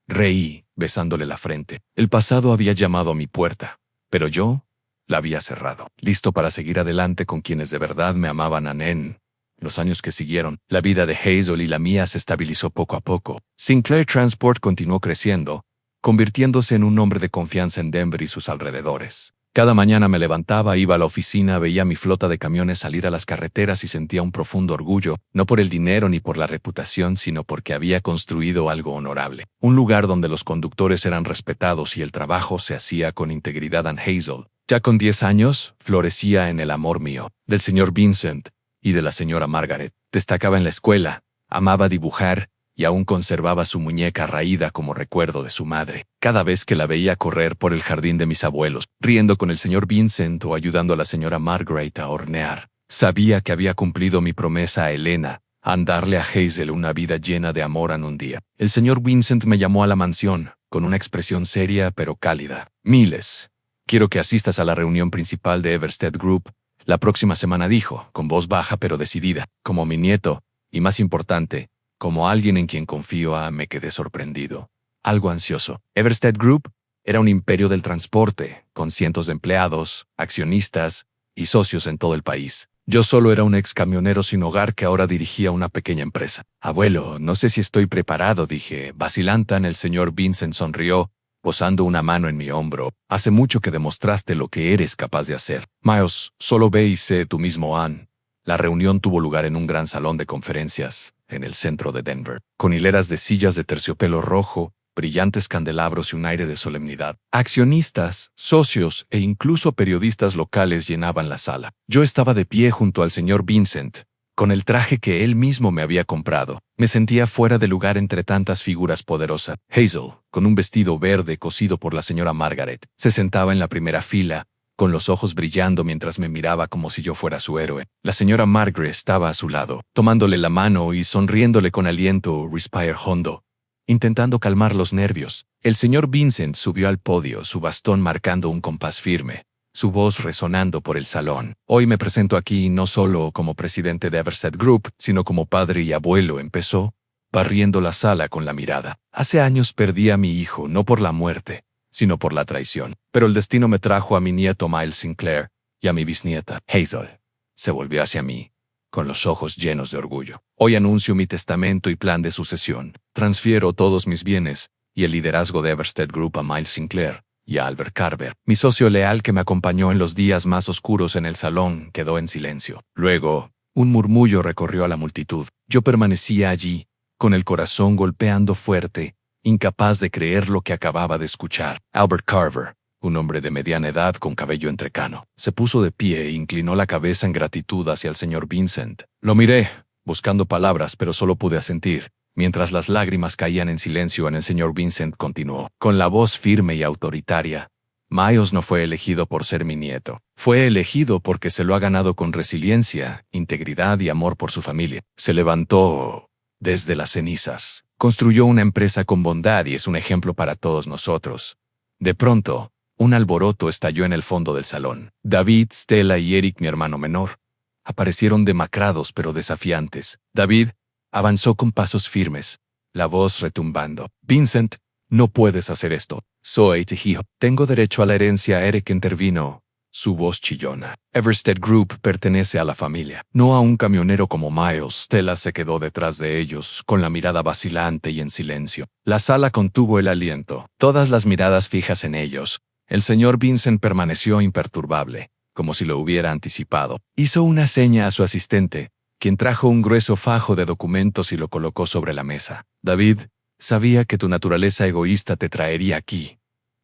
Reí, besándole la frente. El pasado había llamado a mi puerta, pero yo la había cerrado, listo para seguir adelante con quienes de verdad me amaban. En los años que siguieron, la vida de Hazel y la mía se estabilizó poco a poco. Sinclair Transport continuó creciendo, convirtiéndose en un hombre de confianza en Denver y sus alrededores. Cada mañana me levantaba, iba a la oficina, veía mi flota de camiones salir a las carreteras y sentía un profundo orgullo, no por el dinero ni por la reputación, sino porque había construido algo honorable. Un lugar donde los conductores eran respetados y el trabajo se hacía con integridad. Hazel, ya con 10 años, florecía en el amor mío, del señor Vincent y de la señora Margaret. Destacaba en la escuela, amaba dibujar, y aún conservaba su muñeca raída como recuerdo de su madre. Cada vez que la veía correr por el jardín de mis abuelos, riendo con el señor Vincent o ayudando a la señora Margaret a hornear, sabía que había cumplido mi promesa a Elena, a darle a Hazel una vida llena de amor. En un día, el señor Vincent me llamó a la mansión, con una expresión seria pero cálida. «Miles, quiero que asistas a la reunión principal de Everstead Group la próxima semana», dijo, con voz baja pero decidida. Como mi nieto, y más importante, como alguien en quien confío, me quedé sorprendido, algo ansioso. Everstead Group era un imperio del transporte, con cientos de empleados, accionistas y socios en todo el país. Yo solo era un ex camionero sin hogar que ahora dirigía una pequeña empresa. «Abuelo, no sé si estoy preparado», dije, vacilante. El señor Vincent sonrió, posando una mano en mi hombro. «Hace mucho que demostraste lo que eres capaz de hacer. Miles, solo ve y sé tú mismo, Ann». La reunión tuvo lugar en un gran salón de conferencias, en el centro de Denver, con hileras de sillas de terciopelo rojo, brillantes candelabros y un aire de solemnidad. Accionistas, socios e incluso periodistas locales llenaban la sala. Yo estaba de pie junto al señor Vincent, con el traje que él mismo me había comprado. Me sentía fuera de lugar entre tantas figuras poderosas. Hazel, con un vestido verde cosido por la señora Margaret, se sentaba en la primera fila, con los ojos brillando mientras me miraba como si yo fuera su héroe. La señora Margaret estaba a su lado, tomándole la mano y sonriéndole con aliento respire hondo, intentando calmar los nervios. El señor Vincent subió al podio, su bastón marcando un compás firme, su voz resonando por el salón. «Hoy me presento aquí no solo como presidente de Everstead Group, sino como padre y abuelo», empezó, barriendo la sala con la mirada. «Hace años perdí a mi hijo, no por la muerte, sino por la traición. Pero el destino me trajo a mi nieto Miles Sinclair y a mi bisnieta, Hazel». Se volvió hacia mí, con los ojos llenos de orgullo. «Hoy anuncio mi testamento y plan de sucesión. Transfiero todos mis bienes y el liderazgo de Everstead Group a Miles Sinclair y a Albert Carver, mi socio leal que me acompañó en los días más oscuros». En el salón quedó en silencio. Luego, un murmullo recorrió a la multitud. Yo permanecía allí, con el corazón golpeando fuerte, incapaz de creer lo que acababa de escuchar. Albert Carver, un hombre de mediana edad con cabello entrecano, se puso de pie e inclinó la cabeza en gratitud hacia el señor Vincent. Lo miré, buscando palabras, pero solo pude asentir. Mientras las lágrimas caían en silencio, el señor Vincent continuó, con la voz firme y autoritaria. Miles no fue elegido por ser mi nieto. Fue elegido porque se lo ha ganado con resiliencia, integridad y amor por su familia. Se levantó desde las cenizas. Construyó una empresa con bondad y es un ejemplo para todos nosotros. De pronto, un alboroto estalló en el fondo del salón. David, Stella y Eric, mi hermano menor, aparecieron demacrados pero desafiantes. David avanzó con pasos firmes, la voz retumbando. Vincent, no puedes hacer esto. Soy tu hijo. Tengo derecho a la herencia. Eric intervino, su voz chillona. Everstead Group pertenece a la familia, no a un camionero como Miles. Stella se quedó detrás de ellos, con la mirada vacilante y en silencio. La sala contuvo el aliento, todas las miradas fijas en ellos. El señor Vincent permaneció imperturbable, como si lo hubiera anticipado. Hizo una seña a su asistente, quien trajo un grueso fajo de documentos y lo colocó sobre la mesa. David, sabía que tu naturaleza egoísta te traería aquí,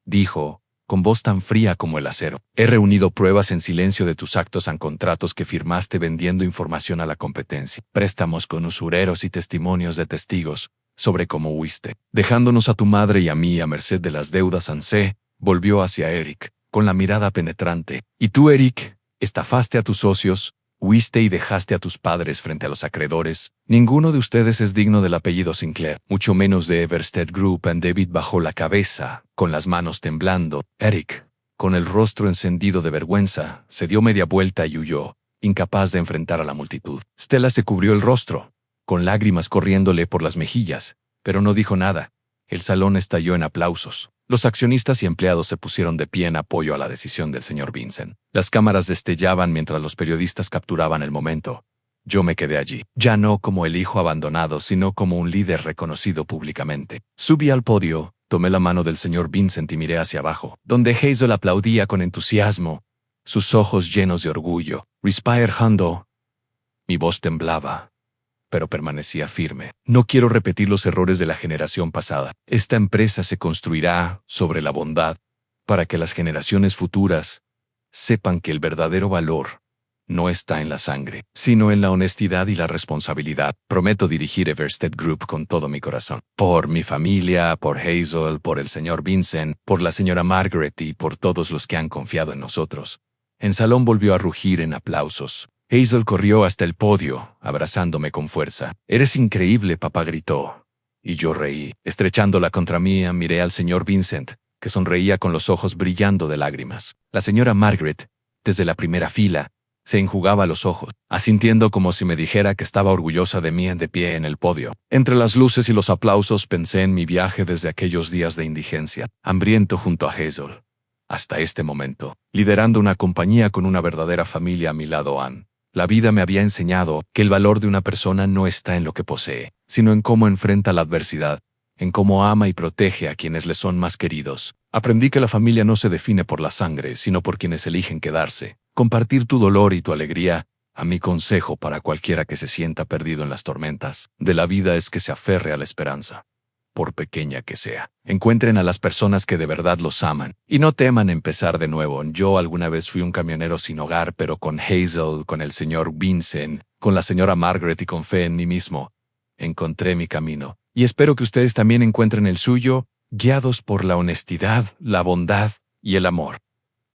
dijo, con voz tan fría como el acero. He reunido pruebas en silencio de tus actos en contratos que firmaste vendiendo información a la competencia, préstamos con usureros y testimonios de testigos sobre cómo huiste, dejándonos a tu madre y a mí a merced de las deudas. Ansé volvió hacia Eric, con la mirada penetrante. Y tú, Eric, estafaste a tus socios, huiste y dejaste a tus padres frente a los acreedores. Ninguno de ustedes es digno del apellido Sinclair, mucho menos de Everstead Group. David bajó la cabeza, con las manos temblando. Eric, con el rostro encendido de vergüenza, se dio media vuelta y huyó, incapaz de enfrentar a la multitud. Stella se cubrió el rostro, con lágrimas corriéndole por las mejillas, pero no dijo nada. El salón estalló en aplausos. Los accionistas y empleados se pusieron de pie en apoyo a la decisión del señor Vincent. Las cámaras destellaban mientras los periodistas capturaban el momento. Yo me quedé allí, ya no como el hijo abandonado, sino como un líder reconocido públicamente. Subí al podio, tomé la mano del señor Vincent y miré hacia abajo, donde Hazel aplaudía con entusiasmo, sus ojos llenos de orgullo. Respire, Hondo. Mi voz temblaba, pero permanecía firme. No quiero repetir los errores de la generación pasada. Esta empresa se construirá sobre la bondad, para que las generaciones futuras sepan que el verdadero valor no está en la sangre, sino en la honestidad y la responsabilidad. Prometo dirigir Everstead Group con todo mi corazón. Por mi familia, por Hazel, por el señor Vincent, por la señora Margaret y por todos los que han confiado en nosotros. El salón volvió a rugir en aplausos. Hazel corrió hasta el podio, abrazándome con fuerza. «Eres increíble», papá gritó. Y yo reí. Estrechándola contra mí, miré al señor Vincent, que sonreía con los ojos brillando de lágrimas. La señora Margaret, desde la primera fila, se enjugaba los ojos, asintiendo como si me dijera que estaba orgullosa de mí de pie en el podio. Entre las luces y los aplausos pensé en mi viaje desde aquellos días de indigencia, hambriento junto a Hazel, hasta este momento, liderando una compañía con una verdadera familia a mi lado. La vida me había enseñado que el valor de una persona no está en lo que posee, sino en cómo enfrenta la adversidad, en cómo ama y protege a quienes le son más queridos. Aprendí que la familia no se define por la sangre, sino por quienes eligen quedarse. Compartir tu dolor y tu alegría, a mi consejo para cualquiera que se sienta perdido en las tormentas de la vida, es que se aferre a la esperanza, por pequeña que sea. Encuentren a las personas que de verdad los aman y no teman empezar de nuevo. Yo alguna vez fui un camionero sin hogar, pero con Hazel, con el señor Vincent, con la señora Margaret y con fe en mí mismo, encontré mi camino. Y espero que ustedes también encuentren el suyo, guiados por la honestidad, la bondad y el amor.